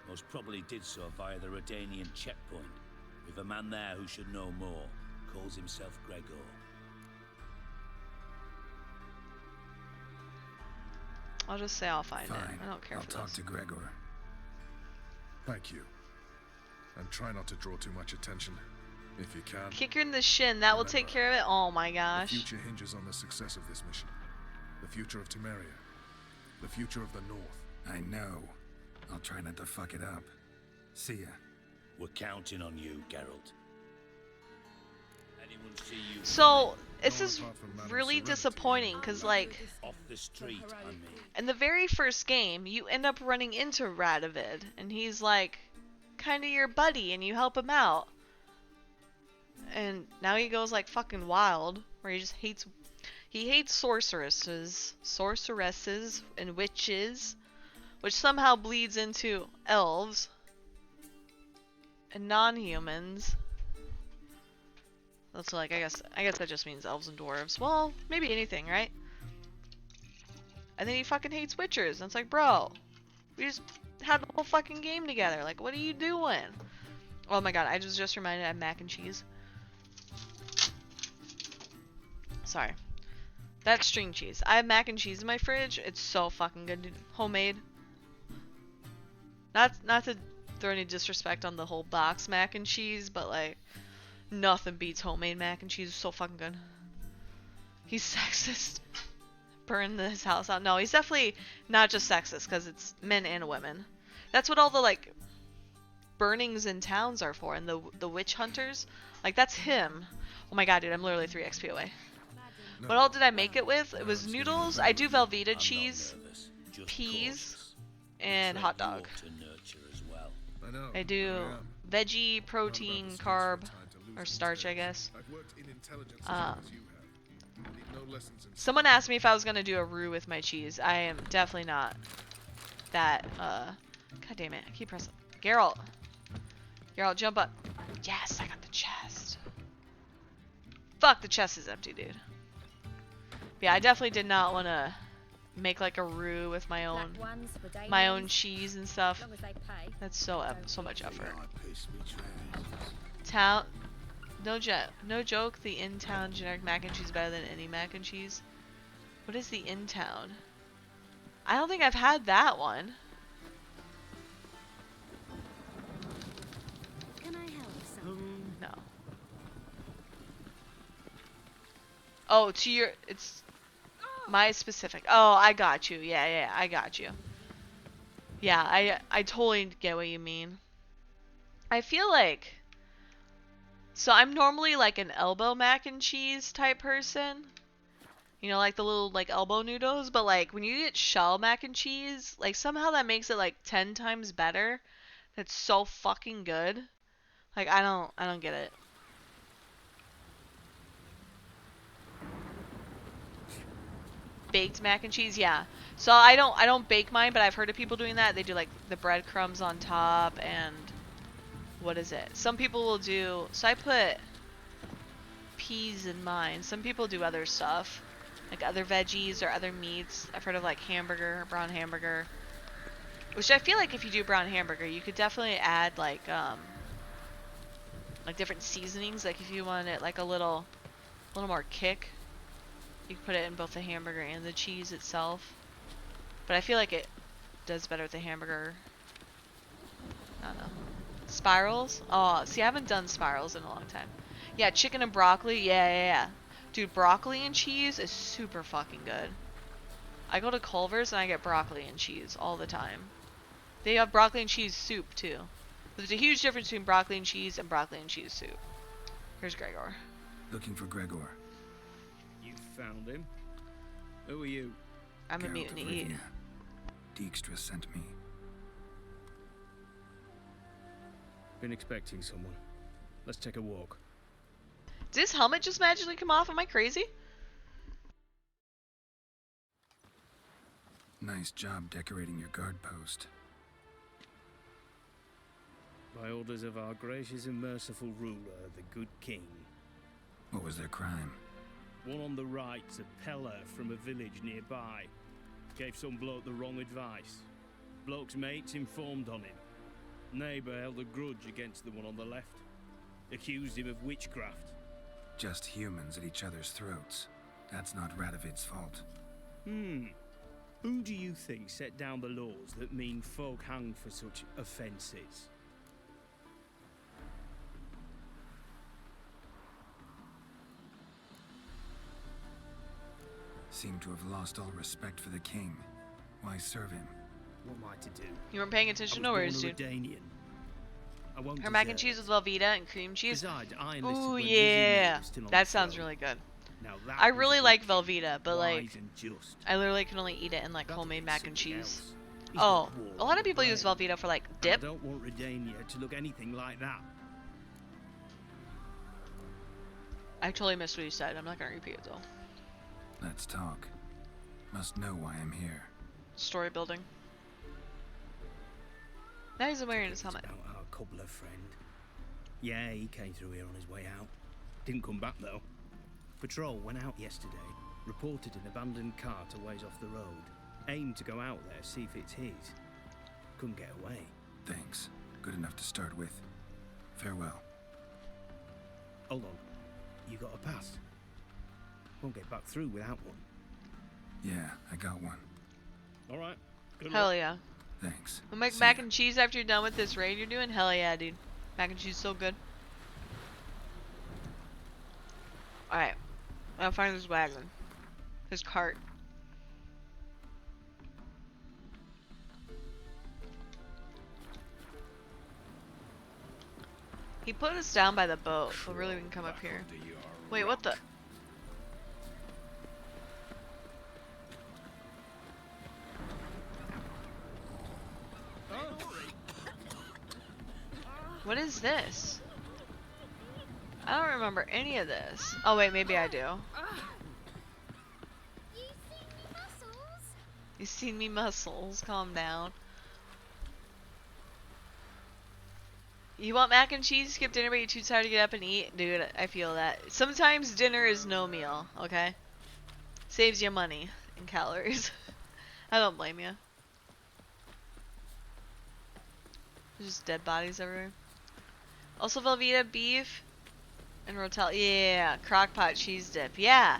Most probably did so via the Redanian checkpoint. We've a man there who should know more. Calls himself Gregor. I'll just say I'll find Fine. it. I don't care I'll for talk this. to Gregor. Thank you. And try not to draw too much attention, if you can. Kick her in the shin. That will take care of it. Oh my The gosh. future hinges on the success of this mission. The future of Temeria. The future of the North. I know. I'll try not to fuck it up. See ya. We're counting on you, Geralt. Anyone see you So this No, is apart from Madame really Serenity. disappointing because like off the street, I mean. in the very first game you end up running into Radovid and he's like kind of your buddy and you help him out. And now he goes like fucking wild where he hates sorceresses and witches, which somehow bleeds into elves. and non-humans. That's like, I guess that just means elves and dwarves. Well, maybe anything, right? And then he fucking hates witchers. And it's like, bro, we just had the whole fucking game together. Like, what are you doing? Oh my god, I was just reminded I have mac and cheese. Sorry. That's string cheese. I have mac and cheese in my fridge. It's so fucking good, dude. Homemade. Not to throw any disrespect on the whole box mac and cheese, but like, nothing beats homemade mac and cheese. It's so fucking good. He's sexist. Burn his house out. No, he's definitely not just sexist, because it's men and women. That's what all the like burnings in towns are for, and the witch hunters. Like, that's him. Oh my god, dude, I'm literally 3 XP away. No, What all did I make it with? It was it's getting noodles. very I do real. Velveeta I'm cheese, not nervous, just peas, cautious. and Tread hot you dog. ought to nurture as well. I know. I do I am. veggie, Not about protein, the space carb, for time to lose or these starch, I days. guess. I've worked in intelligence as long as you have. I need no lessons in Someone asked me if I was gonna do a roux with my cheese. I am definitely not that, God damn it, I keep pressing. Geralt! Geralt, jump up. Yes, I got the chest. Fuck, the chest is empty, dude. Yeah, I definitely did not want to make like a roux with my own cheese and stuff. That's so much effort. Town, no joke. The in-town generic mac and cheese is better than any mac and cheese. What is the in-town? I don't think I've had that one. Can I help some? No. Oh, it's my specific. Oh, I got you. Yeah, I got you. Yeah, I totally get what you mean. I feel like, so I'm normally like an elbow mac and cheese type person. You know, like the little like elbow noodles, but like when you get shell mac and cheese, like somehow that makes it like 10 times better. That's so fucking good. Like I don't get it. Baked mac and cheese, yeah. So I don't bake mine, but I've heard of people doing that. They do like the breadcrumbs on top and what is it? Some people will do, so I put peas in mine. Some people do other stuff, like other veggies or other meats. I've heard of like hamburger, brown hamburger. Which I feel like if you do brown hamburger, you could definitely add like different seasonings. Like if you want it like a little more kick, you can put it in both the hamburger and the cheese itself. But I feel like it does better with the hamburger. I don't know. Spirals? Oh, see, I haven't done spirals in a long time. Yeah, chicken and broccoli. Yeah. Dude, broccoli and cheese is super fucking good. I go to Culver's and I get broccoli and cheese all the time. They have broccoli and cheese soup too. There's a huge difference between broccoli and cheese soup. Here's Gregor. Looking for Gregor. You found him? Who are you? I'm a Geralt mutant of to eat. Rivia. Dijkstra sent me. Been expecting someone. Let's take a walk. Did his helmet just magically come off? Am I crazy? Nice job decorating your guard post. By orders of our gracious and merciful ruler, the good king. What was their crime? One on the right's a peller from a village nearby. Gave some bloke the wrong advice. Bloke's mates informed on him. Neighbour held a grudge against the one on the left. Accused him of witchcraft. Just humans at each other's throats. That's not Radovid's fault. Who do you think set down the laws that mean folk hang for such offences? Seem to have lost all respect for the king. Why serve him? What am I to do? You weren't paying attention, no worries, dude. I won't Her mac and desert. cheese with Velveeta and cream cheese. Besides, I enlisted Ooh, when yeah. Vizimir was still on That the sounds throne. really good. Now that I was really a like good king, Velveeta, but like, wise and just. I literally can only eat it in like Rather homemade than mac and something cheese. else. He's Oh, got war a lot of on people the use brain. Velveeta for like And dip. I don't want Redania to look anything like that. I totally missed what you said. I'm not gonna repeat it though. Let's talk. Must know why I'm here. Story building. Now he's wearing his helmet. About our cobbler friend. Yeah, he came through here on his way out. Didn't come back though. Patrol went out yesterday, reported an abandoned cart a ways off the road. Aimed to go out there, see if it's his. Couldn't get away. Thanks. Good enough to start with. Farewell. Hold on. You got a pass? Won't get back through without one. Yeah, I got one. Alright. Good Hell luck. yeah. Thanks. We'll make See mac ya. and cheese after you're done with this raid you're doing? Hell yeah, dude. Mac and cheese is so good. Alright. I'll find his wagon. His cart. He put us down by the boat, so really we can come up here. Wait, what the? What is this? I don't remember any of this. Oh wait, maybe I do. You seen me muscles? Calm down. You want mac and cheese? Skip dinner but you're too tired to get up and eat? Dude, I feel that. Sometimes dinner is no meal, okay? Saves you money and calories. I don't blame you. There's just dead bodies everywhere. Also Velveeta beef and Rotel. Yeah, crockpot cheese dip. Yeah.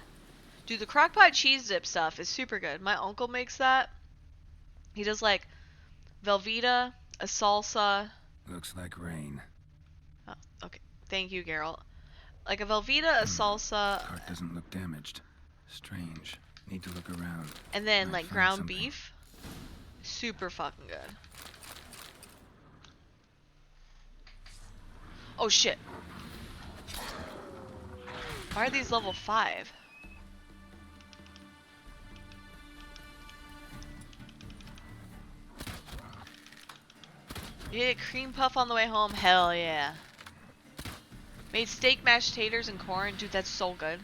Dude, the crockpot cheese dip stuff is super good. My uncle makes that. He does like Velveeta, a salsa. Looks like rain. Oh, okay. Thank you, Geralt. Like a Velveeta, a salsa, Cart doesn't look damaged. Strange. Need to look around. and then Might like find ground something. beef. Super fucking good. Oh shit. Why are these level 5? You ate a cream puff on the way home? Hell yeah. Made steak, mashed taters, and corn. Dude, that's so good.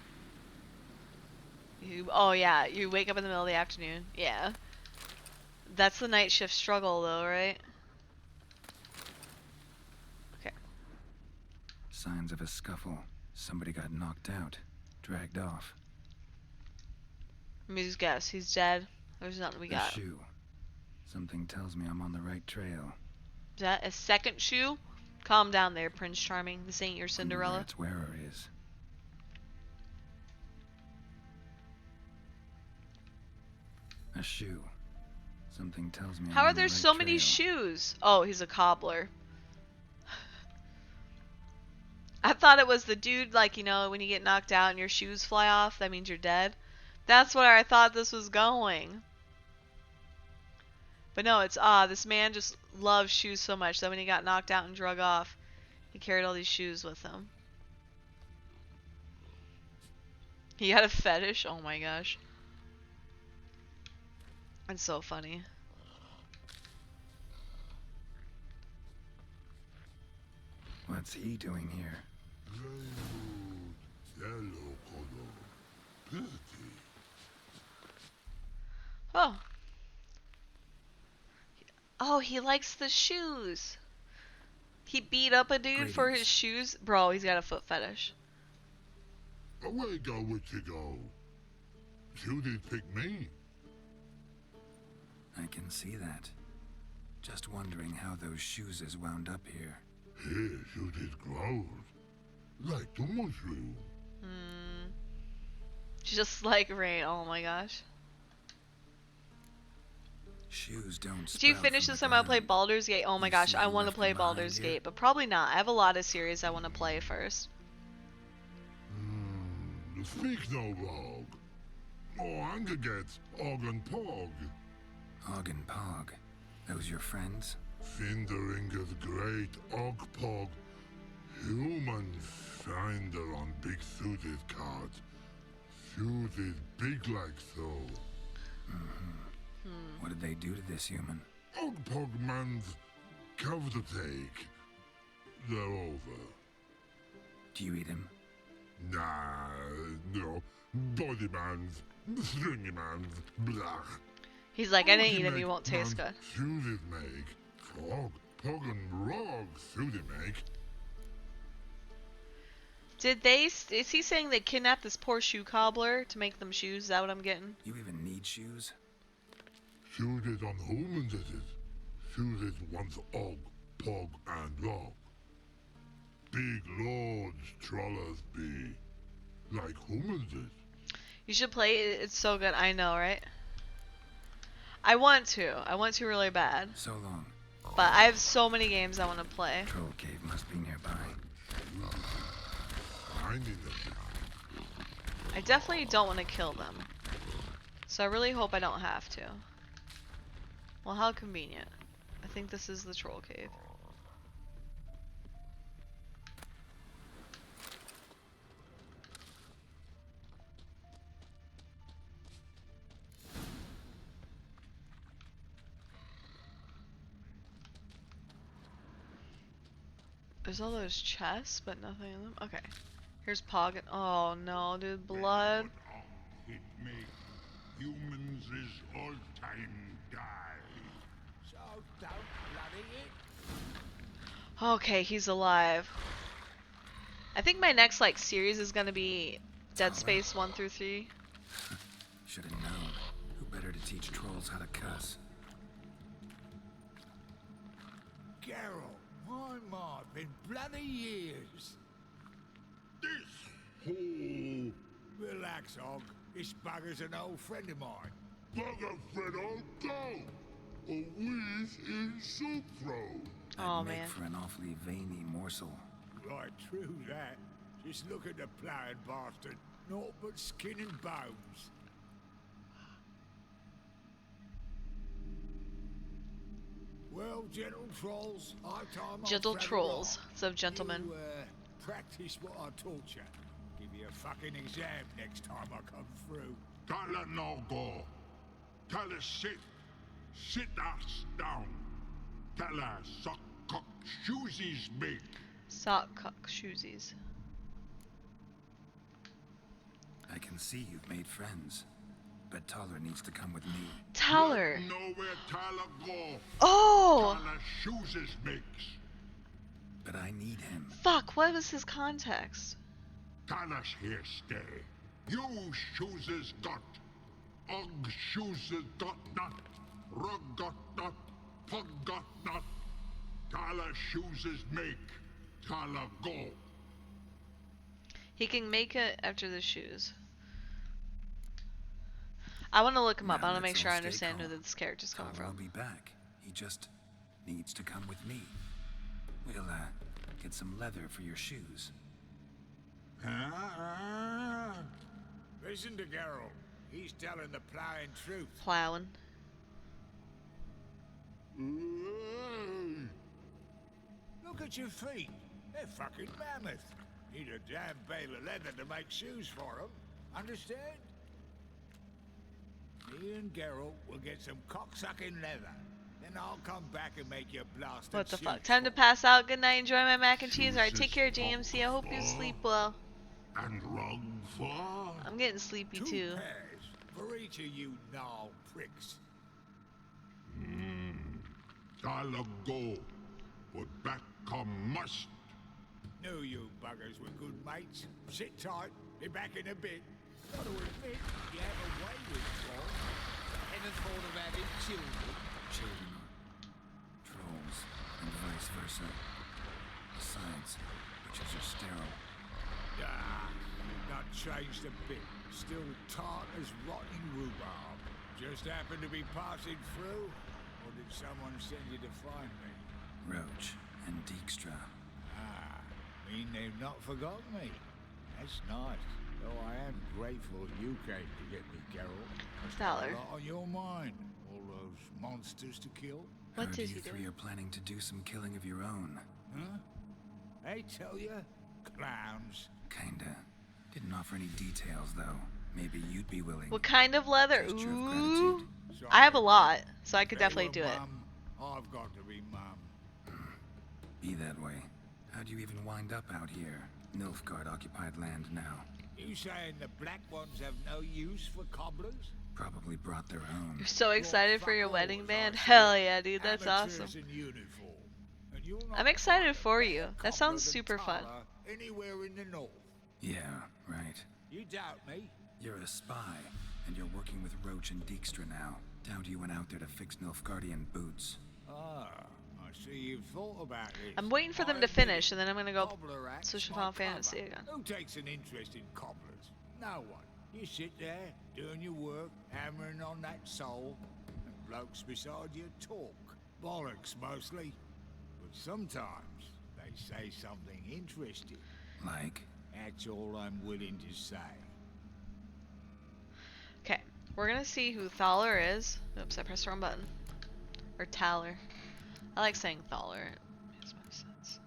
Oh yeah, you wake up in the middle of the afternoon. Yeah. That's the night shift struggle though, right? Okay. Signs of a scuffle. Somebody got knocked out. Dragged off. Let me just guess. He's dead. There's nothing we A got. shoe. Something tells me I'm on the right trail. Is that a second shoe? Calm down there, Prince Charming. This ain't your Wonder Cinderella. where its wearer is. A shoe. Something tells me How I'm are on the there right so many trail. shoes? Oh, he's a cobbler. I thought it was the dude, like, you know, when you get knocked out and your shoes fly off, that means you're dead. That's where I thought this was going. But no, it's, this man just loves shoes so much that when he got knocked out and drug off, he carried all these shoes with him. He had a fetish? Oh my gosh. It's so funny. What's he doing here? Oh. Oh, he likes the shoes. He beat up a dude for his Greetings. shoes. Bro, he's got a foot fetish. Away go, Witchigo. You did pick me. I can see that. Just wondering how those shoes is wound up here. Here you did grow. Like the mushroom. Just like rain. Oh my gosh. Shoes don't If you sprout finish from this, the I'm gonna play ground. Baldur's Gate. Oh my You gosh, see I who want to left play them behind Baldur's you? Gate, but probably not. I have a lot of series I want to play first. Speak no rogue. Oh, anger gets Og and Pog. Og and Pog. Those your friends? Finderinger's great Og Pog. Human finder on big suited cards. Suited big like so. What did they do to this human? Og Pog man's cover to take. They're over. Do you eat him? Nah, no. Body man's, stringy man's, blah. He's like, I didn't eat him. He won't taste good. Suited make. Frog, pog and rog suited make. Did they? Is he saying they kidnapped this poor shoe cobbler to make them shoes? Is that what I'm getting? You even need shoes? Shoeded on human did it. Shoeded once og, pog, and log. Big lords trollers be. Like human did. You should play it. It's so good. I know, right? I want to. I want to really bad. So long. But I have so many games I want to play. Troll cave must be nearby. Finding them. I definitely don't want to kill them. So I really hope I don't have to. Well, how convenient. I think this is the troll cave. There's all those chests, but nothing in them. Okay. Here's Pog. Oh no, dude, blood. It make humans is all time die. So don't bloody it. Okay, he's alive. I think my next like series is gonna be Dead Space 1 through 3. Should have known. Who better to teach trolls how to cuss? Geralt, my mind, been bloody years. This whole Relax, Og. This bugger's an old friend of mine. bugger fed on go. A whiz in soup throw. Oh That'd make man. for an awfully veiny morsel. Right, true that. Just look at the ploughing bastard. Naught but skin and bones. Well, gentle trolls, I time Gentle trolls, instead of gentlemen. You, practice what I taught you. Give you a fucking exam next time I come through. Tell her no go. Tell her sit. Sit us down. Tell her suck cock shoesies make. Sock cock shoesies. I can see you've made friends. But Taller needs to come with me. Taller. Know where Tyler go. Oh! Tyler shoesies makes. But I need him. Fuck, what was his context? Tyler's here stay. You shoeses got. Og shoeses got not. Rug got not. Pug got not. Tyler shoeses make. Tyler go. He can make it after the shoes. I want to look him up. Now I want to make let's sure I all stay understand who calm. this character's coming Taller will from. be back. He just needs to come with me. We'll, get some leather for your shoes. Listen to Geralt. He's telling the ploughing truth. Plowing. Look at your feet. They're fucking mammoth. Need a damn bale of leather to make shoes for them. Understand? Me and Geralt will get some cocksucking leather. Then I'll come back and make you blasted What the shoes fuck? Time to for pass out. Good night. Enjoy my mac and cheese. Alright, take care, JMC. I hope you sleep well. And rug for. I'm getting sleepy two too. pairs for each of you gnarl pricks. Tyler go. But back come must. Knew you buggers were good mates. Sit tight. Be back in a bit. Got to admit, you have a way with trolls. Ever thought of having children? Children are trolls, and vice versa. Besides, witches are sterile. Ah, not changed a bit. Still tart as rotting rhubarb. Just happened to be passing through? Or did someone send you to find me? Roach and Dijkstra. Ah, mean they've not forgotten me. That's nice. Though I am grateful you came to get me, Geralt. Must have Dollar. a lot on your mind. All those monsters to kill. What Heard did you he do? three are planning to do some killing of your own. Huh? I tell you, clowns. Kinda. Didn't offer any details, though. Maybe you'd be willing. What kind of leather? Gesture of Ooh. gratitude. I have a lot, so I could They definitely were do it. mum, I've got to be mum. Be that way. How'd you even wind up out here? Nilfgaard occupied land now. You saying the black ones have no use for cobblers? Probably brought their own. You're so excited for your fuck wedding alls, band? I Hell see. yeah, dude, that's Amateurs awesome. in uniform. And you'll not I'm excited find a for better you. That cobbler sounds than super fun. Tara anywhere in the north. Yeah, right. You doubt me? You're a spy, and you're working with Roach and Dijkstra now. Doubt you went out there to fix Nilfgaardian boots. Ah, I see you've thought about this. I'm waiting for them I to admit finish, it. and then I'm gonna go Cobbler acts switch to my Final cover. Fantasy again. Who takes an interest in cobblers? No one. You sit there, doing your work, hammering on that soul, and blokes beside you talk. Bollocks, mostly. But sometimes they say something interesting. Like? That's all I'm willing to say. Okay, we're gonna see who Thaler is. Oops, I pressed the wrong button. Or Taller. I like saying Thaler. It makes more sense.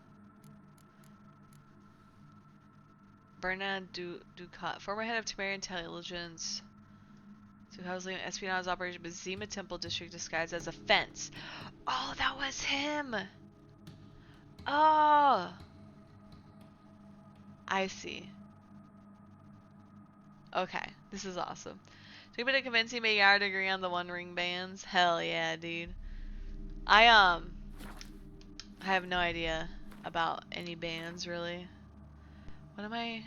Bernard Ducat, former head of Temerian Intelligence. Ducat leading espionage operation with Zima Temple District disguised as a fence. Oh, that was him! Oh! I see. Okay, this is awesome. Took a bit of convincing Bayard to agree on the One Ring bands. Hell yeah, dude. I have no idea about any bands really. What am I?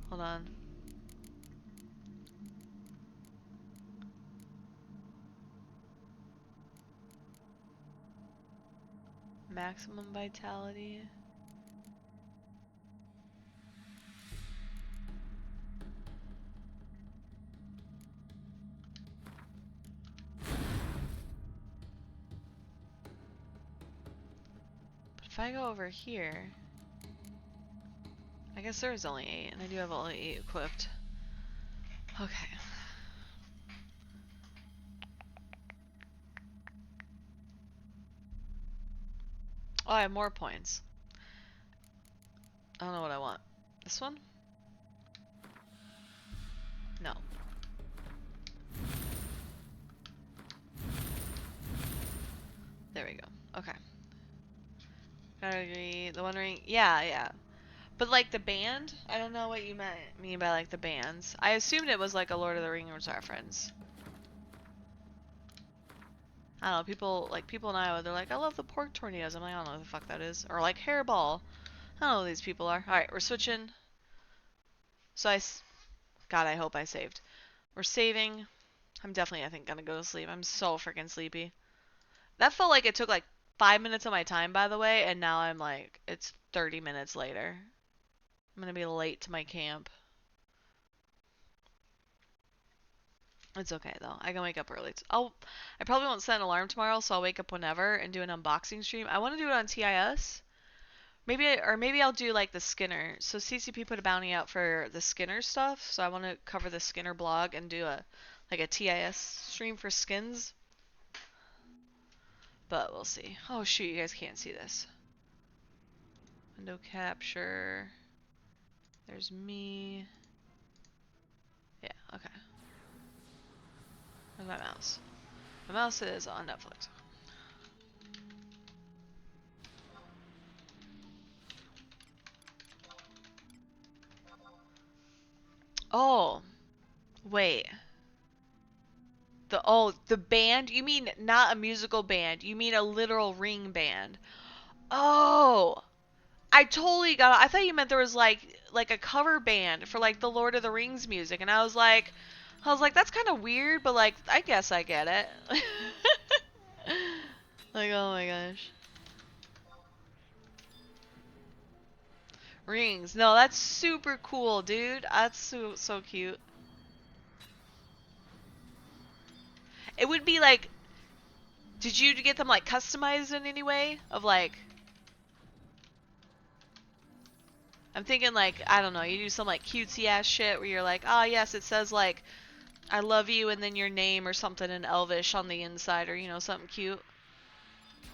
Hold on. Maximum vitality. But if I go over here, I guess there's only 8, and I do have only 8 equipped. Okay. Oh, I have more points. I don't know what I want. This one? No. There we go. Okay. Category, the One Ring. Yeah, yeah. But like the band? I don't know what you mean by like the bands. I assumed it was like a Lord of the Rings reference. I don't know, people in Iowa, they're like, I love the pork tornadoes. I'm like, I don't know what the fuck that is. Or like hairball. I don't know who these people are. Alright, we're switching. So God, I hope I saved. We're saving. I'm definitely, I think, gonna go to sleep. I'm so freaking sleepy. That felt like it took like 5 minutes of my time, by the way, and now I'm like, it's 30 minutes later. I'm gonna be late to my camp. It's okay though. I can wake up early. I probably won't set an alarm tomorrow, so I'll wake up whenever and do an unboxing stream. I want to do it on TIS. Maybe I'll do like the Skinner. So CCP put a bounty out for the Skinner stuff, so I want to cover the Skinner blog and do a TIS stream for skins. But we'll see. Oh shoot, you guys can't see this. Window capture. There's me. Yeah, okay. Where's my mouse? My mouse is on Netflix. Oh, wait. The band? You mean not a musical band? You mean a literal ring band? Oh, I totally got it. I thought you meant there was like a cover band for like the Lord of the Rings music, and I was like, that's kind of weird, but like, I guess I get it. Like, oh my gosh. Rings. No, that's super cool, dude. That's so cute. It would be like, did you get them like customized in any way? Of like, I'm thinking like, I don't know, you do some like cutesy ass shit where you're like, oh yes, it says like, I love you and then your name or something in Elvish on the inside, or you know, something cute.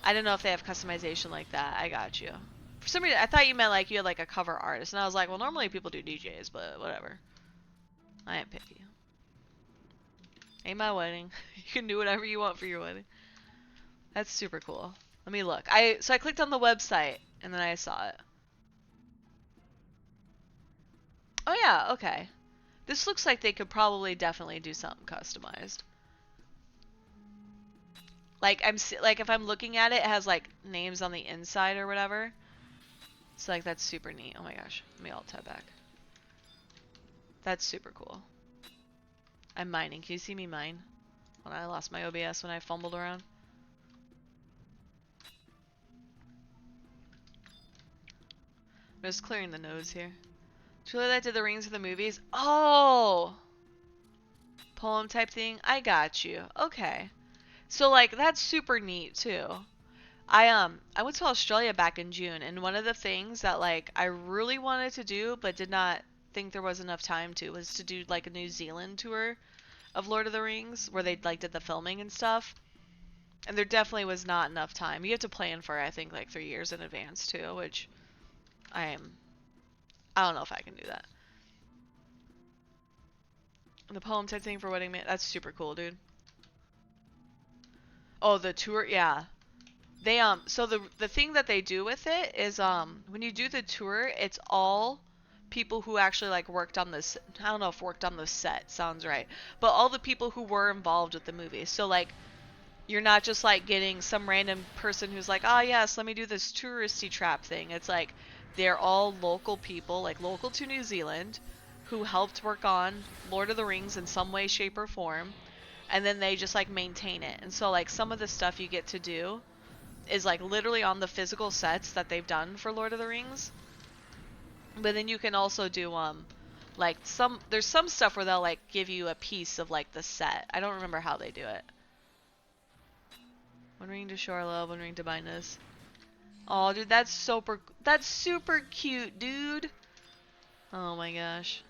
I don't know if they have customization like that. I got you. For some reason, I thought you meant like you had like a cover artist, and I was like, well, normally people do DJs, but whatever. I ain't picky. Ain't my wedding. You can do whatever you want for your wedding. That's super cool. Let me look. So I clicked on the website and then I saw it. Oh yeah, okay. This looks like they could probably definitely do something customized. Like like if I'm looking at it, it has like names on the inside or whatever. So like that's super neat. Oh my gosh. Let me alt tab back. That's super cool. I'm mining. Can you see me mine? When I lost my OBS when I fumbled around. I'm just clearing the nodes here. Truly that did the rings of the movies? Oh! Poem type thing? I got you. Okay. So like that's super neat too. I went to Australia back in June, and one of the things that like I really wanted to do but did not think there was enough time to was to do like a New Zealand tour of Lord of the Rings where they like did the filming and stuff. And there definitely was not enough time. You have to plan for I think like 3 years in advance too, which I don't know if I can do that. And the poem type thing for Wedding Man, that's super cool, dude. Oh, the tour, yeah. They so the thing that they do with it is when you do the tour, it's all people who actually like worked on this. I don't know if worked on the set sounds right, but all the people who were involved with the movie. So like you're not just like getting some random person who's like, "Ah, yes, let me do this touristy trap thing." It's like they're all local people, like local to New Zealand, who helped work on Lord of the Rings in some way, shape, or form, and then they just like maintain it. And so like some of the stuff you get to do is like literally on the physical sets that they've done for Lord of the Rings. But then you can also do like there's some stuff where they'll like give you a piece of like the set. I don't remember how they do it. One ring to show our love, one ring to bind us. Oh, dude, that's super cute, dude. Oh my gosh.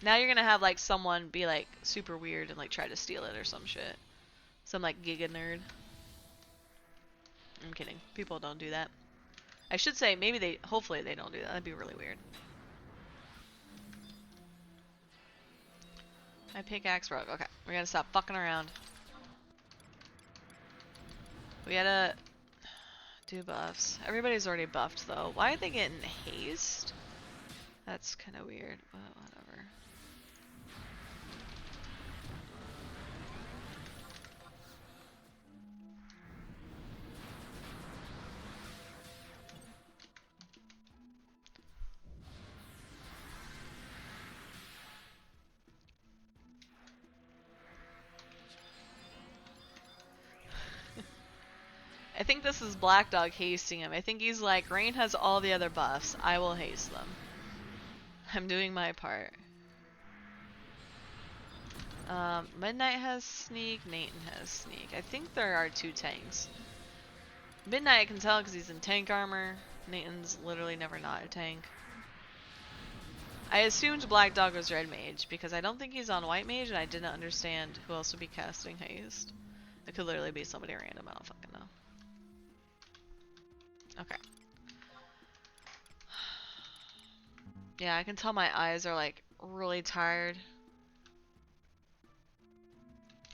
Now you're gonna have like someone be like super weird and like try to steal it or some shit. Some like giga nerd. I'm kidding. People don't do that. I should say maybe hopefully they don't do that. That'd be really weird. My pickaxe broke. Okay, we gotta stop fucking around. We gotta do buffs. Everybody's already buffed though. Why are they getting haste? That's kind of weird, but whatever. I think this is Black Dog hasting him. I think he's like, Rain has all the other buffs. I will haste them. I'm doing my part. Midnight has sneak. Nathan has sneak. I think there are 2 tanks. Midnight I can tell because he's in tank armor. Nathan's literally never not a tank. I assumed Black Dog was red mage because I don't think he's on white mage and I didn't understand who else would be casting haste. It could literally be somebody random. I don't fucking know. Okay. Yeah, I can tell my eyes are like really tired.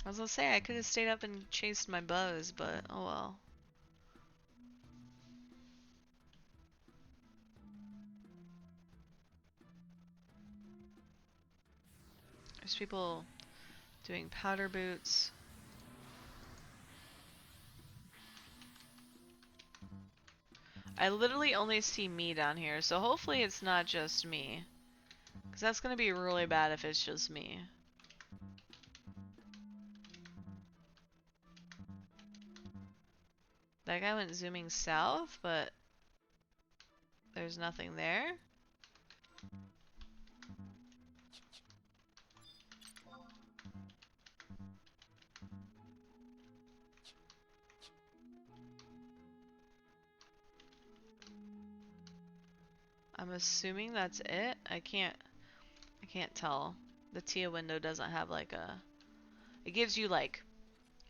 I was gonna say I could have stayed up and chased my bows, but oh well. There's people doing powder boots. I literally only see me down here, so hopefully it's not just me. Because that's gonna be really bad if it's just me. That guy went zooming south, but there's nothing there. I'm assuming that's it. I can't tell. The TIA window doesn't have like a... It gives you like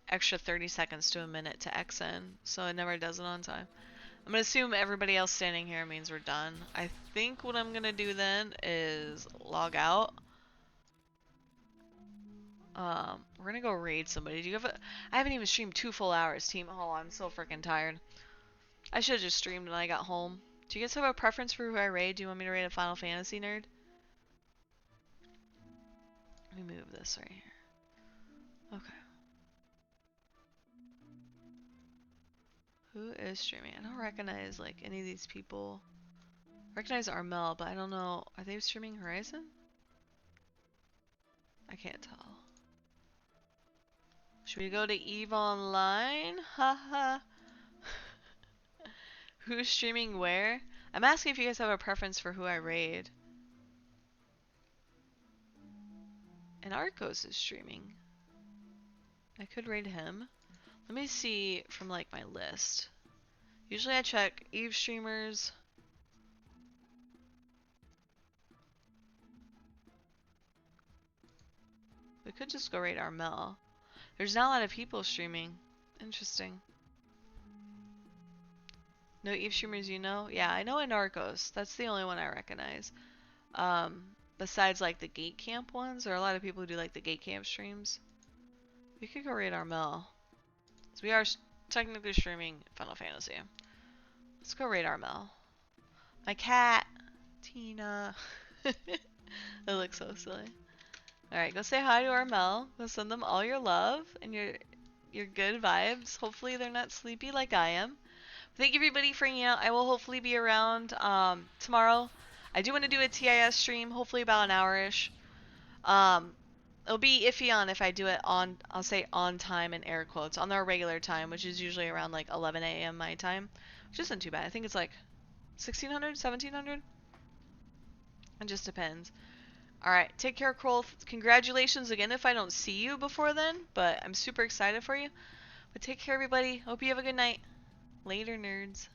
extra 30 seconds to a minute to X in, so it never does it on time. I'm gonna assume everybody else standing here means we're done. I think what I'm gonna do then is log out. We're gonna go raid somebody. Do you have a... I haven't even streamed 2 full hours, team. Oh, I'm so freaking tired. I should have just streamed when I got home. Do you guys have a preference for who I raid? Do you want me to raid a Final Fantasy nerd? Let me move this right here. Okay. Who is streaming? I don't recognize like any of these people. I recognize Armel, but I don't know. Are they streaming Horizon? I can't tell. Should we go to Eve Online? Haha. Who's streaming where? I'm asking if you guys have a preference for who I raid. And Arcos is streaming. I could raid him. Let me see from like my list. Usually I check Eve streamers. We could just go raid Armel. There's not a lot of people streaming. Interesting. No Eve streamers you know? Yeah, I know Anarchos. That's the only one I recognize. Besides like the Gate Camp ones, there are a lot of people who do like the Gate Camp streams. We could go raid Armel. So we are technically streaming Final Fantasy. Let's go raid Armel. My cat, Tina. It looks so silly. Alright, go say hi to Armel. Go send them all your love and your good vibes. Hopefully they're not sleepy like I am. Thank you everybody for hanging out. I will hopefully be around tomorrow. I do want to do a TIS stream, hopefully about an hour-ish. It'll be iffy on if I do it on, I'll say on time in air quotes, on our regular time, which is usually around like 11 a.m. my time, which isn't too bad. I think it's like 1600, 1700. It just depends. Alright, take care, Kroll. Congratulations again if I don't see you before then, but I'm super excited for you. But take care, everybody. Hope you have a good night. Later, nerds.